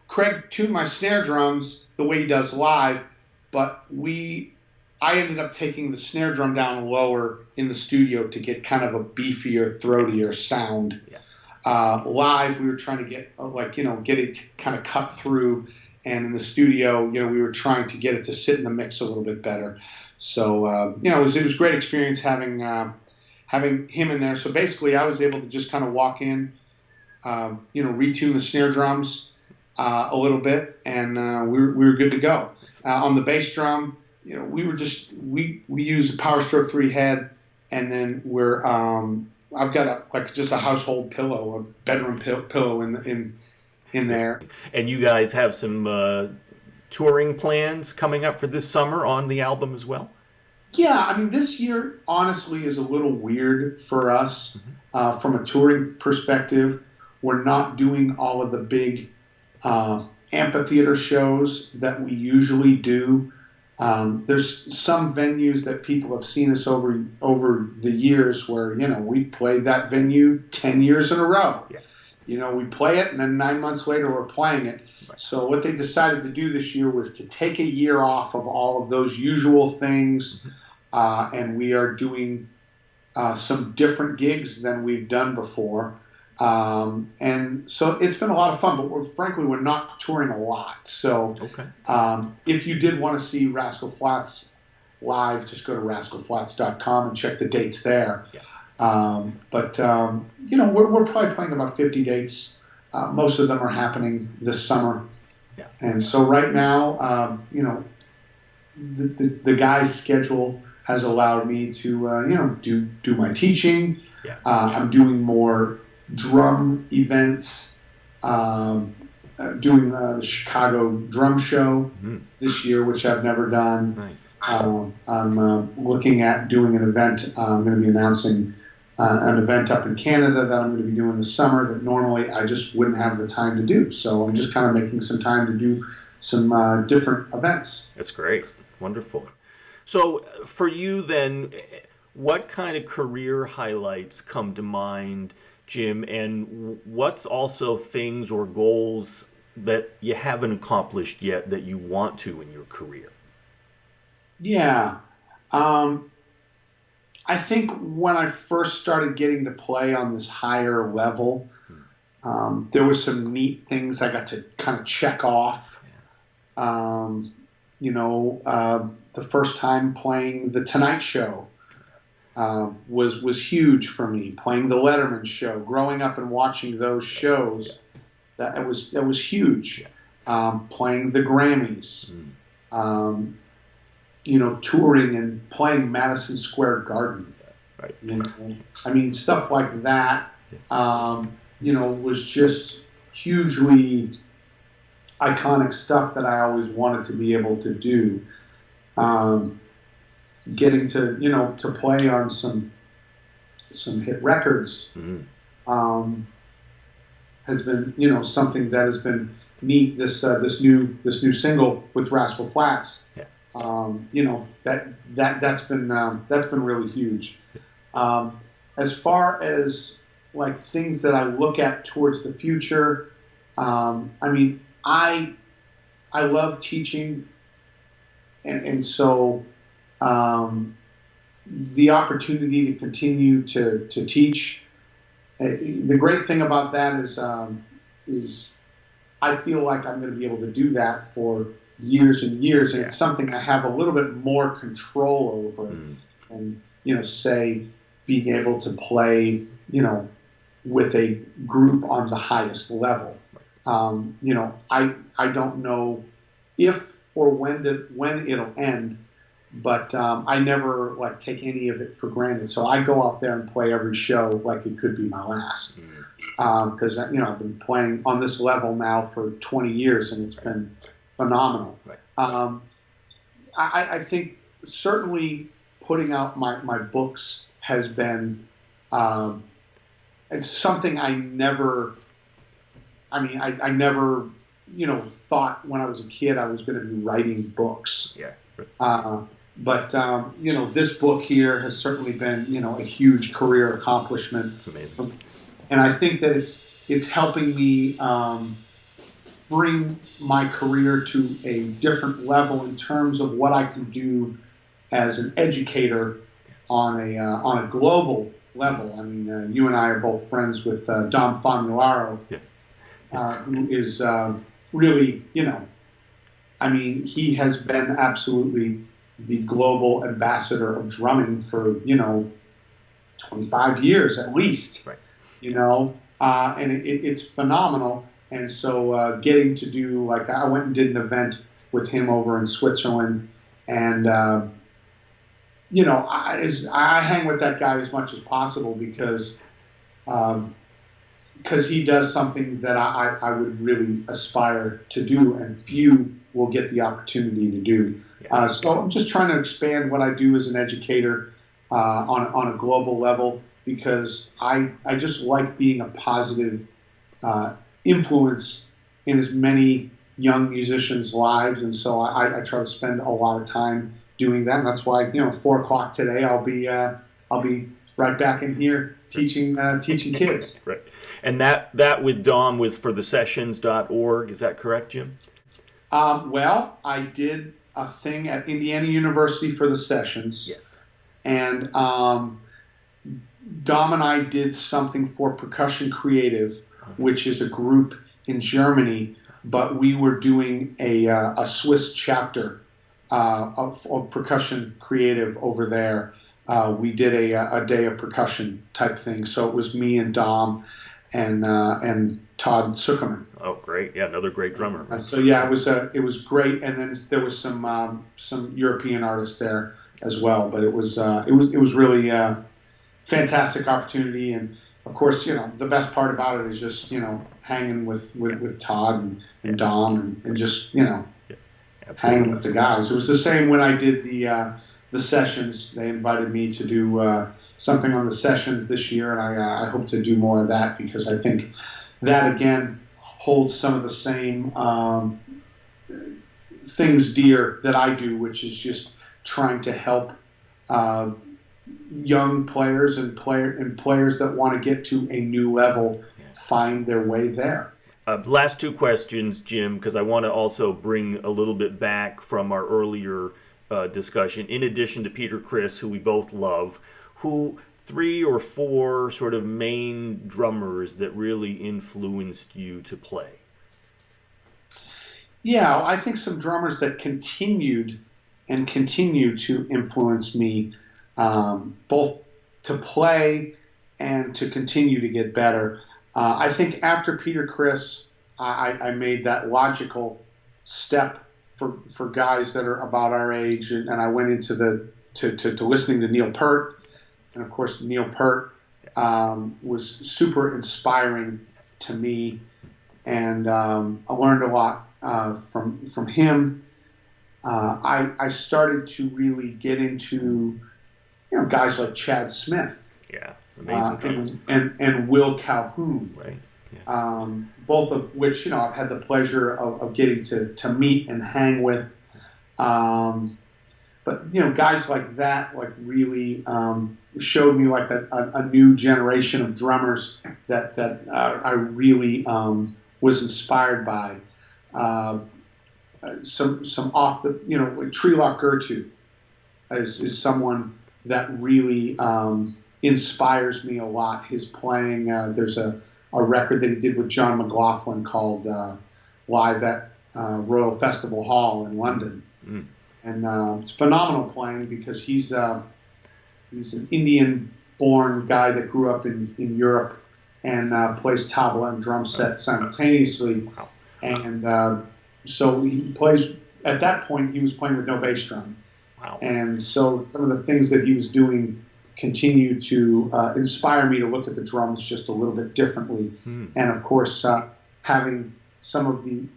Craig tuned my snare drums the way he does live, but I ended up taking the snare drum down lower in the studio to get kind of a beefier, throatier sound. Yeah. Live, we were trying to get get it to kind of cut through, and in the studio, we were trying to get it to sit in the mix a little bit better. So, it was a great experience having him in there. So basically, I was able to just kind of walk in, retune the snare drums a little bit, and we were good to go. On the bass drum, we use the Power Stroke 3 head, and then I've got just a household pillow, a bedroom pillow in there. And
you guys have some touring plans coming up for this summer on the album as well?
Yeah, I mean, this year honestly is a little weird for us from a touring perspective. We're not doing all of the big amphitheater shows that we usually do. There's some venues that people have seen us over the years where, we've played that venue 10 years in a row. we play it, and then 9 months later we're playing it.
Right.
So what they decided to do this year was to take a year off of all of those usual things, and we are doing some different gigs than we've done before. And so it's been a lot of fun, but frankly, we're not touring a lot. So if you did want to see Rascal Flatts live, just go to rascalflatts.com and check the dates there.
Yeah.
We're probably playing about 50 dates. Most of them are happening this summer.
Yeah.
And so right now, the guy's schedule has allowed me to, do my teaching.
Yeah.
I'm doing more drum events, doing the Chicago Drum Show this year, which I've never done.
Nice.
I'm looking at doing an event. I'm going to be announcing an event up in Canada that I'm going to be doing this summer that normally I just wouldn't have the time to do. So I'm just kind of making some time to do some different events.
That's great. Wonderful. So for you then, what kind of career highlights come to mind, Jim, and what's also things or goals that you haven't accomplished yet that you want to in your career?
Yeah. I think when I first started getting to play on this higher level, there were some neat things I got to kind of check off. The first time playing The Tonight Show was huge for me. Playing The Letterman Show, growing up and watching those shows, that was huge. Playing the Grammys, touring and playing Madison Square Garden.
Right.
I mean, stuff like that, was just hugely iconic stuff that I always wanted to be able to do. Getting to play on some hit records has been, something that has been neat. This new single with Rascal Flatts.
Yeah.
That's been really huge. As far as like things that I look at towards the future, I love teaching, and so the opportunity to continue to teach. The great thing about that is I feel like I'm going to be able to do that for years and years, and it's something I have a little bit more control over, and say being able to play with a group on the highest level. I don't know if or when it'll end, but I never take any of it for granted. So I go out there and play every show like it could be my last, because I've been playing on this level now for 20 years, and it's been phenomenal.
Right.
I think certainly putting out my books has been it's something I never thought when I was a kid I was going to be writing books.
Yeah.
But this book here has certainly been a huge career accomplishment.
It's amazing.
And I think that it's helping me bring my career to a different level in terms of what I can do as an educator on a global level. I mean, you and I are both friends with Dom Famularo, who is really, he has been absolutely the global ambassador of drumming for 25 years at least.
Right.
And it's phenomenal. And so getting to do, I went and did an event with him over in Switzerland, and I hang with that guy as much as possible because he does something that I would really aspire to do, and few will get the opportunity to do. So I'm just trying to expand what I do as an educator on a global level, because I just like being a positive influence in as many young musicians' lives, and so I try to spend a lot of time doing that. And that's why 4 o'clock today I'll be right back in here teaching kids.
Right. And that with Dom was for the sessions.org. Is that correct, Jim?
Well, I did a thing at Indiana University for the sessions.
Yes.
And Dom and I did something for Percussion Creative, which is a group in Germany, but we were doing a Swiss chapter of Percussion Creative over there. We did a day of percussion type thing. So it was me and Dom and Todd Zuckerman.
Oh, great! Yeah, another great drummer.
So yeah, it was great. And then there was some European artists there as well. But it was really fantastic opportunity. And of course, the best part about it is just hanging with Todd and Dom and just hanging with the guys. It was the same when I did the sessions. They invited me to do something on the sessions this year, and I hope to do more of that because I think that again holds some of the same things dear that I do, which is just trying to help young players and players that want to get to a new level find their way there.
Last two questions, Jim, because I want to also bring a little bit back from our earlier discussion. In addition to Peter Criss, who we both love, who 3 or 4 sort of main drummers that really influenced you to play?
Yeah, I think some drummers that continued and continue to influence me, both to play and to continue to get better. I think after Peter Criss, I made that logical step for guys that are about our age, and I went into to listening to Neil Peart, and of course Neil Peart was super inspiring to me, and I learned a lot from him. I started to really get into guys like Chad Smith,
amazing
and Will Calhoun,
right? Yes.
Both of which I've had the pleasure of getting to meet and hang with. But guys like that really showed me a new generation of drummers that I really was inspired by. Some off the like Trelock Gertu is someone that really inspires me a lot. His playing, there's a record that he did with John McLaughlin called Live at Royal Festival Hall in London. And it's phenomenal playing because he's an Indian-born guy that grew up in Europe and plays tabla and drum set simultaneously.
Wow.
And so he plays, at that point, he was playing with no bass drum.
Wow.
And so some of the things that he was doing continue to inspire me to look at the drums just a little bit differently. And of course, having some of the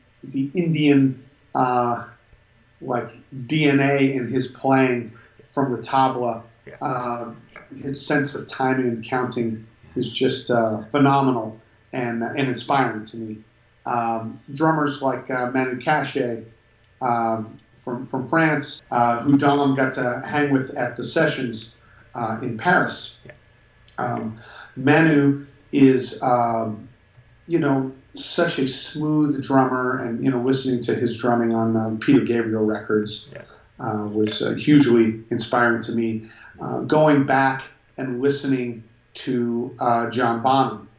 Indian DNA in his playing from the tabla, his sense of timing and counting is just phenomenal and inspiring to me. Drummers like Manu Cachet from France, who Dom got to hang with at the sessions in Paris. Manu is, such a smooth drummer, and listening to his drumming on Peter Gabriel records was hugely inspiring to me. Going back and listening to John Bonham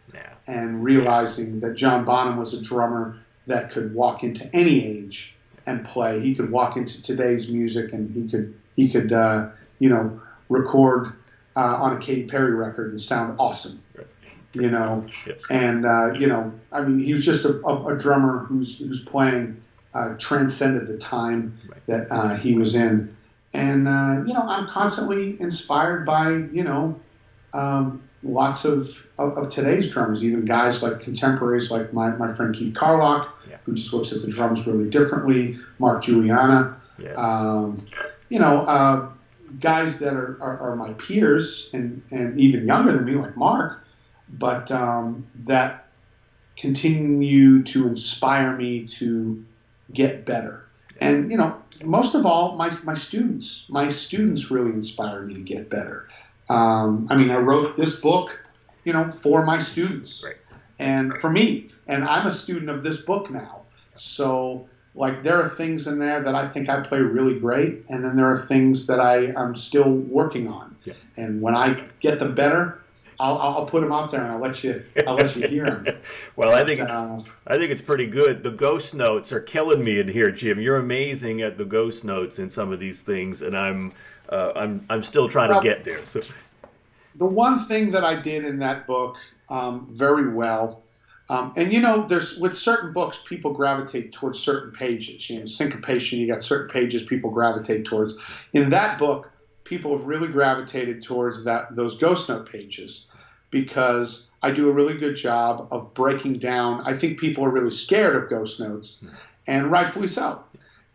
and realizing that John Bonham was a drummer that could walk into any age and play. He could walk into today's music, and he could record on a Katy Perry record and sound awesome. And I mean, he was just a drummer who's playing transcended the time that he was in. And I'm constantly inspired by lots of today's drummers, even guys like contemporaries like my friend Keith Carlock, who just looks at the drums really differently. Mark Juliana, guys that are my peers and even younger than me, like Mark, but that continue to inspire me to get better. And most of all, my students really inspire me to get better. I mean, I wrote this book for my students
Right.
and for me. And I'm a student of this book now. So like there are things in there that I think I play really great, and then there are things that I'm still working on.
Yeah.
And when I get them better, I'll put them out there and I'll let you hear them.
Well, I think it's pretty good. The ghost notes are killing me in here, Jim. You're amazing at the ghost notes in some of these things, and I'm still trying to get there. So
the one thing that I did in that book very well. And there's with certain books, people gravitate towards certain pages. Syncopation, you got certain pages people gravitate towards. In that book, people have really gravitated towards those ghost note pages because I do a really good job of breaking down. I think people are really scared of ghost notes, and rightfully so.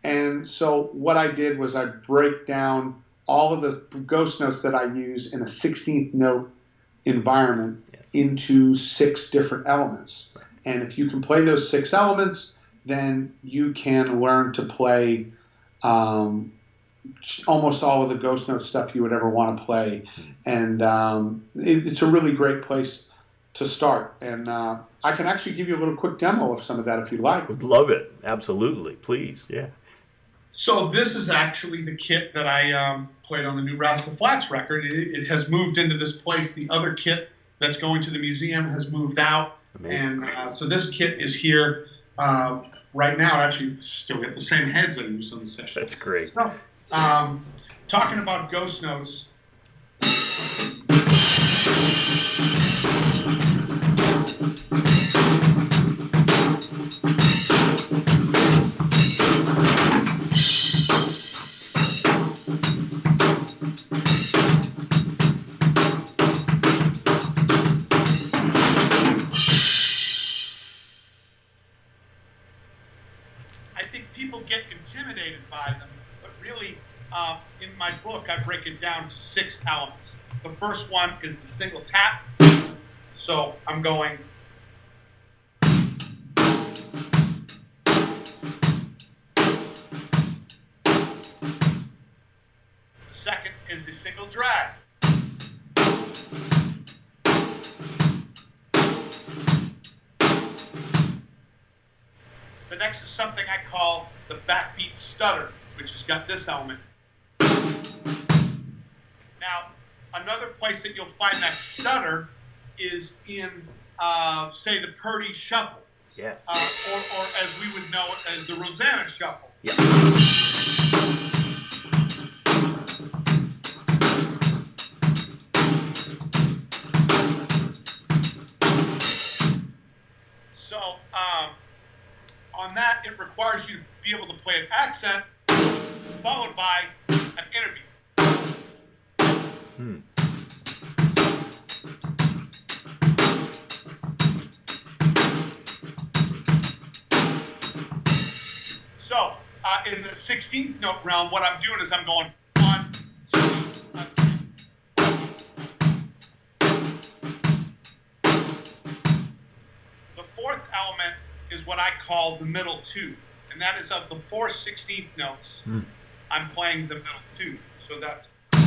And so what I did was I break down all of the ghost notes that I use in a 16th note environment into 6 different elements. And if you can play those 6 elements, then you can learn to play almost all of the ghost note stuff you would ever want to play. And it's a really great place to start. And I can actually give you a little quick demo of some of that if you'd like.
Would love it. Absolutely. Please. Yeah.
So this is actually the kit that I played on the new Rascal Flatts record. It has moved into this place. The other kit that's going to the museum has moved out. Amazing. And so this kit is here right now. Actually, still get the same heads I used on the session.
That's great.
So, talking about ghost notes. Intimidated by them, but really in my book I break it down to 6 elements. The first one is the single tap, so I'm going the second is the single drag. The next is something I call the backbeat stutter, which has got this element. Now, another place that you'll find that stutter is in, say, the Purdy Shuffle.
Yes.
Or as we would know it as the Rosanna Shuffle.
Yeah.
So, on that, it requires you to be able to play an accent followed by an interview. So, in the 16th note realm, what I'm doing is I'm going 1, 2, 3. The 4th element is what I call the middle 2, and that is of the 4 16th notes. I'm playing the middle 2, so that's. Of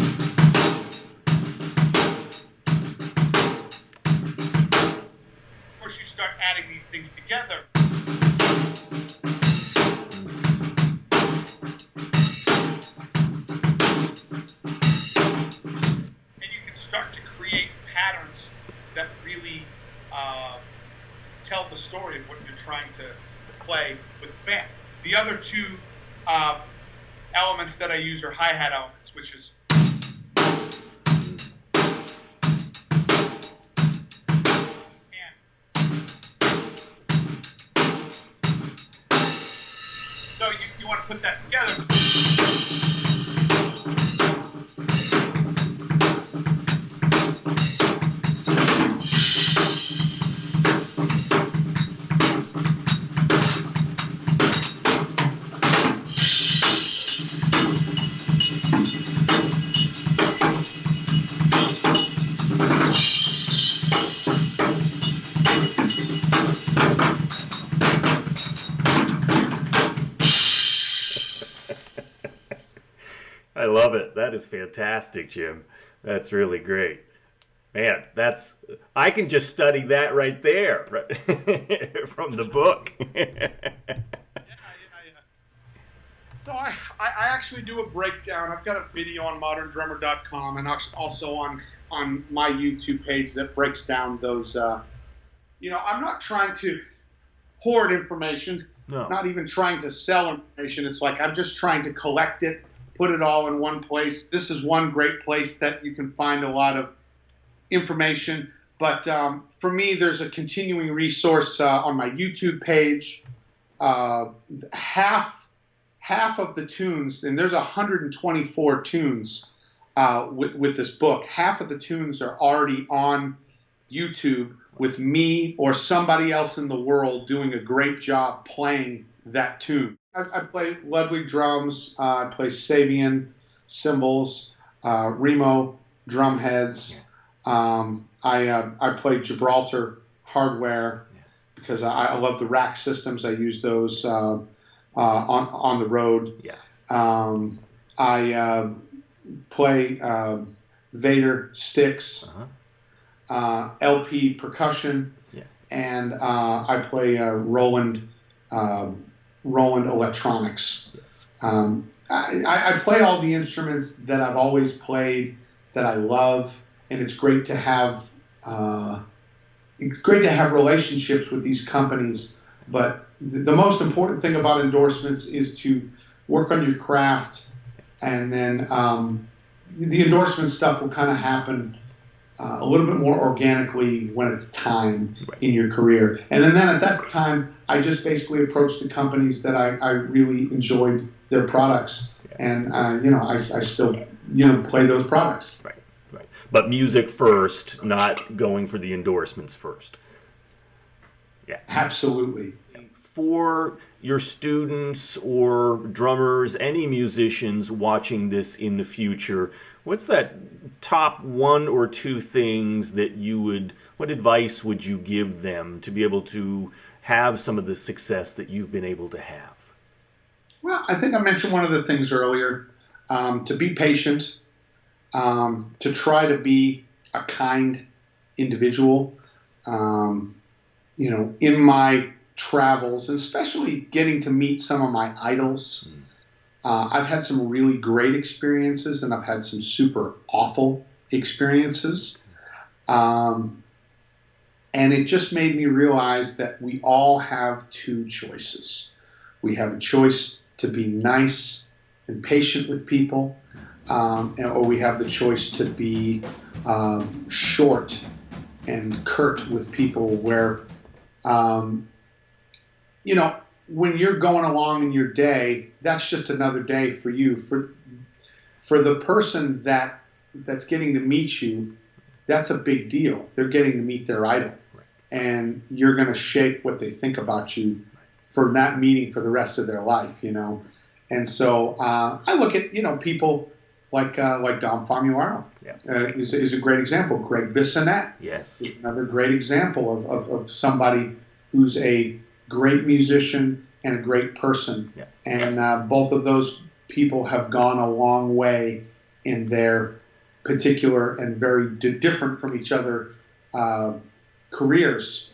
course, you start adding these things together. And you can start to create patterns that really tell the story of what you're trying to play with the band. The other 2 elements that I use are hi-hat elements, which is so you want to put that together.
I love it. That is fantastic, Jim. That's really great. Man, I can just study that right there, right? From the book.
So I actually do a breakdown. I've got a video on moderndrummer.com and also on my YouTube page that breaks down those. I'm not trying to hoard information,
No.
not even trying to sell information. It's like I'm just trying to collect it, put it all in one place. This is one great place that you can find a lot of information. But for me, there's a continuing resource on my YouTube page. Half of the tunes, and there's 124 tunes with this book. Half of the tunes are already on YouTube with me or somebody else in the world doing a great job playing that tune. I play Ludwig drums, I play Sabian cymbals, Remo drum heads. I play Gibraltar hardware because I love the rack systems. I use those on the road.
Yeah.
I play Vader sticks.
Uh-huh.
LP percussion, and I play Roland electronics.
Yes.
I play all the instruments that I've always played, that I love, and it's great to have relationships with these companies. But the most important thing about endorsements is to work on your craft, and then the endorsement stuff will kind of happen a little bit more organically when it's time in your career. And then at that time, I just basically approached the companies that I really enjoyed their products. And, I still, play those products.
Right. But music first, not going for the endorsements first. Yeah.
Absolutely.
For your students or drummers, any musicians watching this in the future, what's that top one or two things that what advice would you give them to be able to have some of the success that you've been able to have?
Well, I think I mentioned one of the things earlier, to be patient, to try to be a kind individual. In my travels, and especially getting to meet some of my idols, I've had some really great experiences, and I've had some super awful experiences. And it just made me realize that we all have two choices. We have a choice to be nice and patient with people, or we have the choice to be short and curt with people where, when you're going along in your day, that's just another day for you. For the person that's getting to meet you, that's a big deal. They're getting to meet their idol, and you're going to shape what they think about you for that meeting for the rest of their life. And so I look at people like Dom Famuaro is a great example. Greg Bissonette is another great example of somebody who's a great musician and a great person. Yeah. And both of those people have gone a long way in their particular and very different from each other careers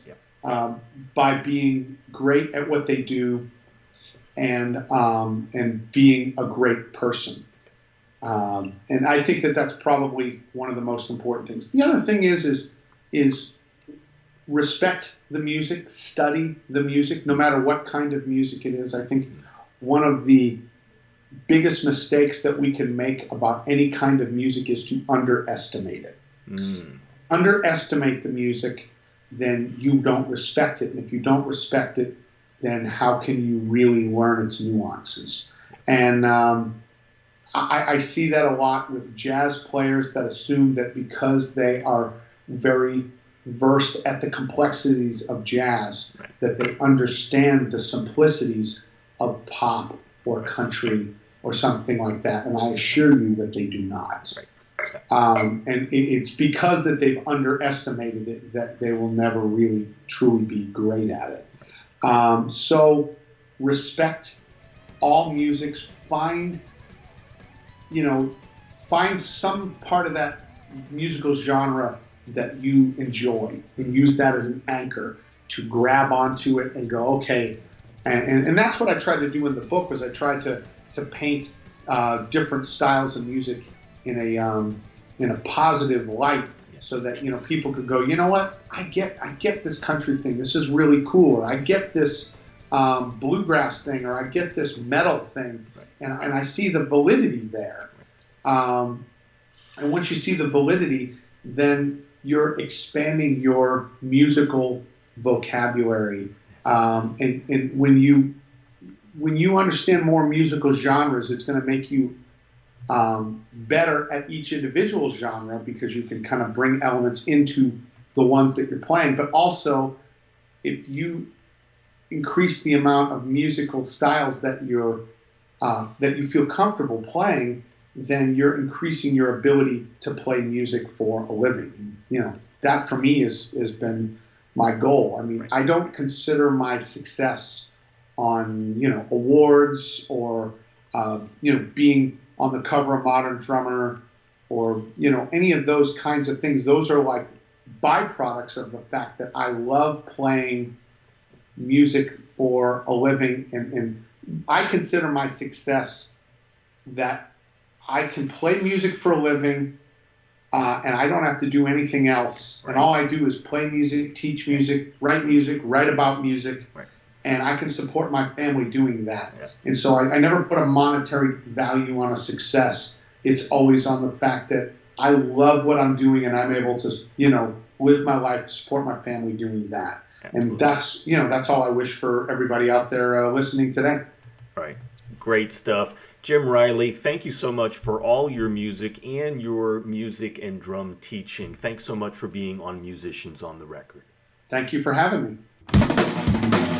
by being great at what they do and being a great person. And I think that's probably one of the most important things. The other thing is respect the music, study the music, no matter what kind of music it is. I think one of the biggest mistakes that we can make about any kind of music is to underestimate it. Underestimate the music, then you don't respect it. And if you don't respect it, then how can you really learn its nuances? And I see that a lot with jazz players that assume that because they are very versed at the complexities of jazz, that they understand the simplicities of pop or country or something like that. And I assure you that they do not. And it's because that they've underestimated it that they will never really truly be great at it. So respect all musics. Find some part of that musical genre that you enjoy and use that as an anchor to grab onto it and go, okay. And that's what I tried to do in the book, was I tried to paint different styles of music in a positive light, so that, you know, people could go, you know what, I get this country thing. This is really cool. I get this bluegrass thing, or I get this metal thing, and I see the validity there. And once you see the validity, then you're expanding your musical vocabulary. And when you understand more musical genres, it's going to make you better at each individual genre, because you can kind of bring elements into the ones that you're playing. But also, if you increase the amount of musical styles that you feel comfortable playing, then you're increasing your ability to play music for a living. You know, that for me has been my goal. I mean, I don't consider my success on, you know, awards, or you know, being on the cover of Modern Drummer, or, you know, any of those kinds of things. Those are like byproducts of the fact that I love playing music for a living, and I consider my success that I can play music for a living, and I don't have to do anything else. Right. And all I do is play music, teach music, write about music, right. And I can support my family doing that. Yeah. And so I never put a monetary value on a success. It's always on the fact that I love what I'm doing, and I'm able to, you know, live my life, support my family doing that. Absolutely. And that's, you know, that's all I wish for everybody out there listening today.
Right. Great stuff. Jim Riley, thank you so much for all your music and your music and drum teaching. Thanks so much for being on Musicians on the Record.
Thank you for having me.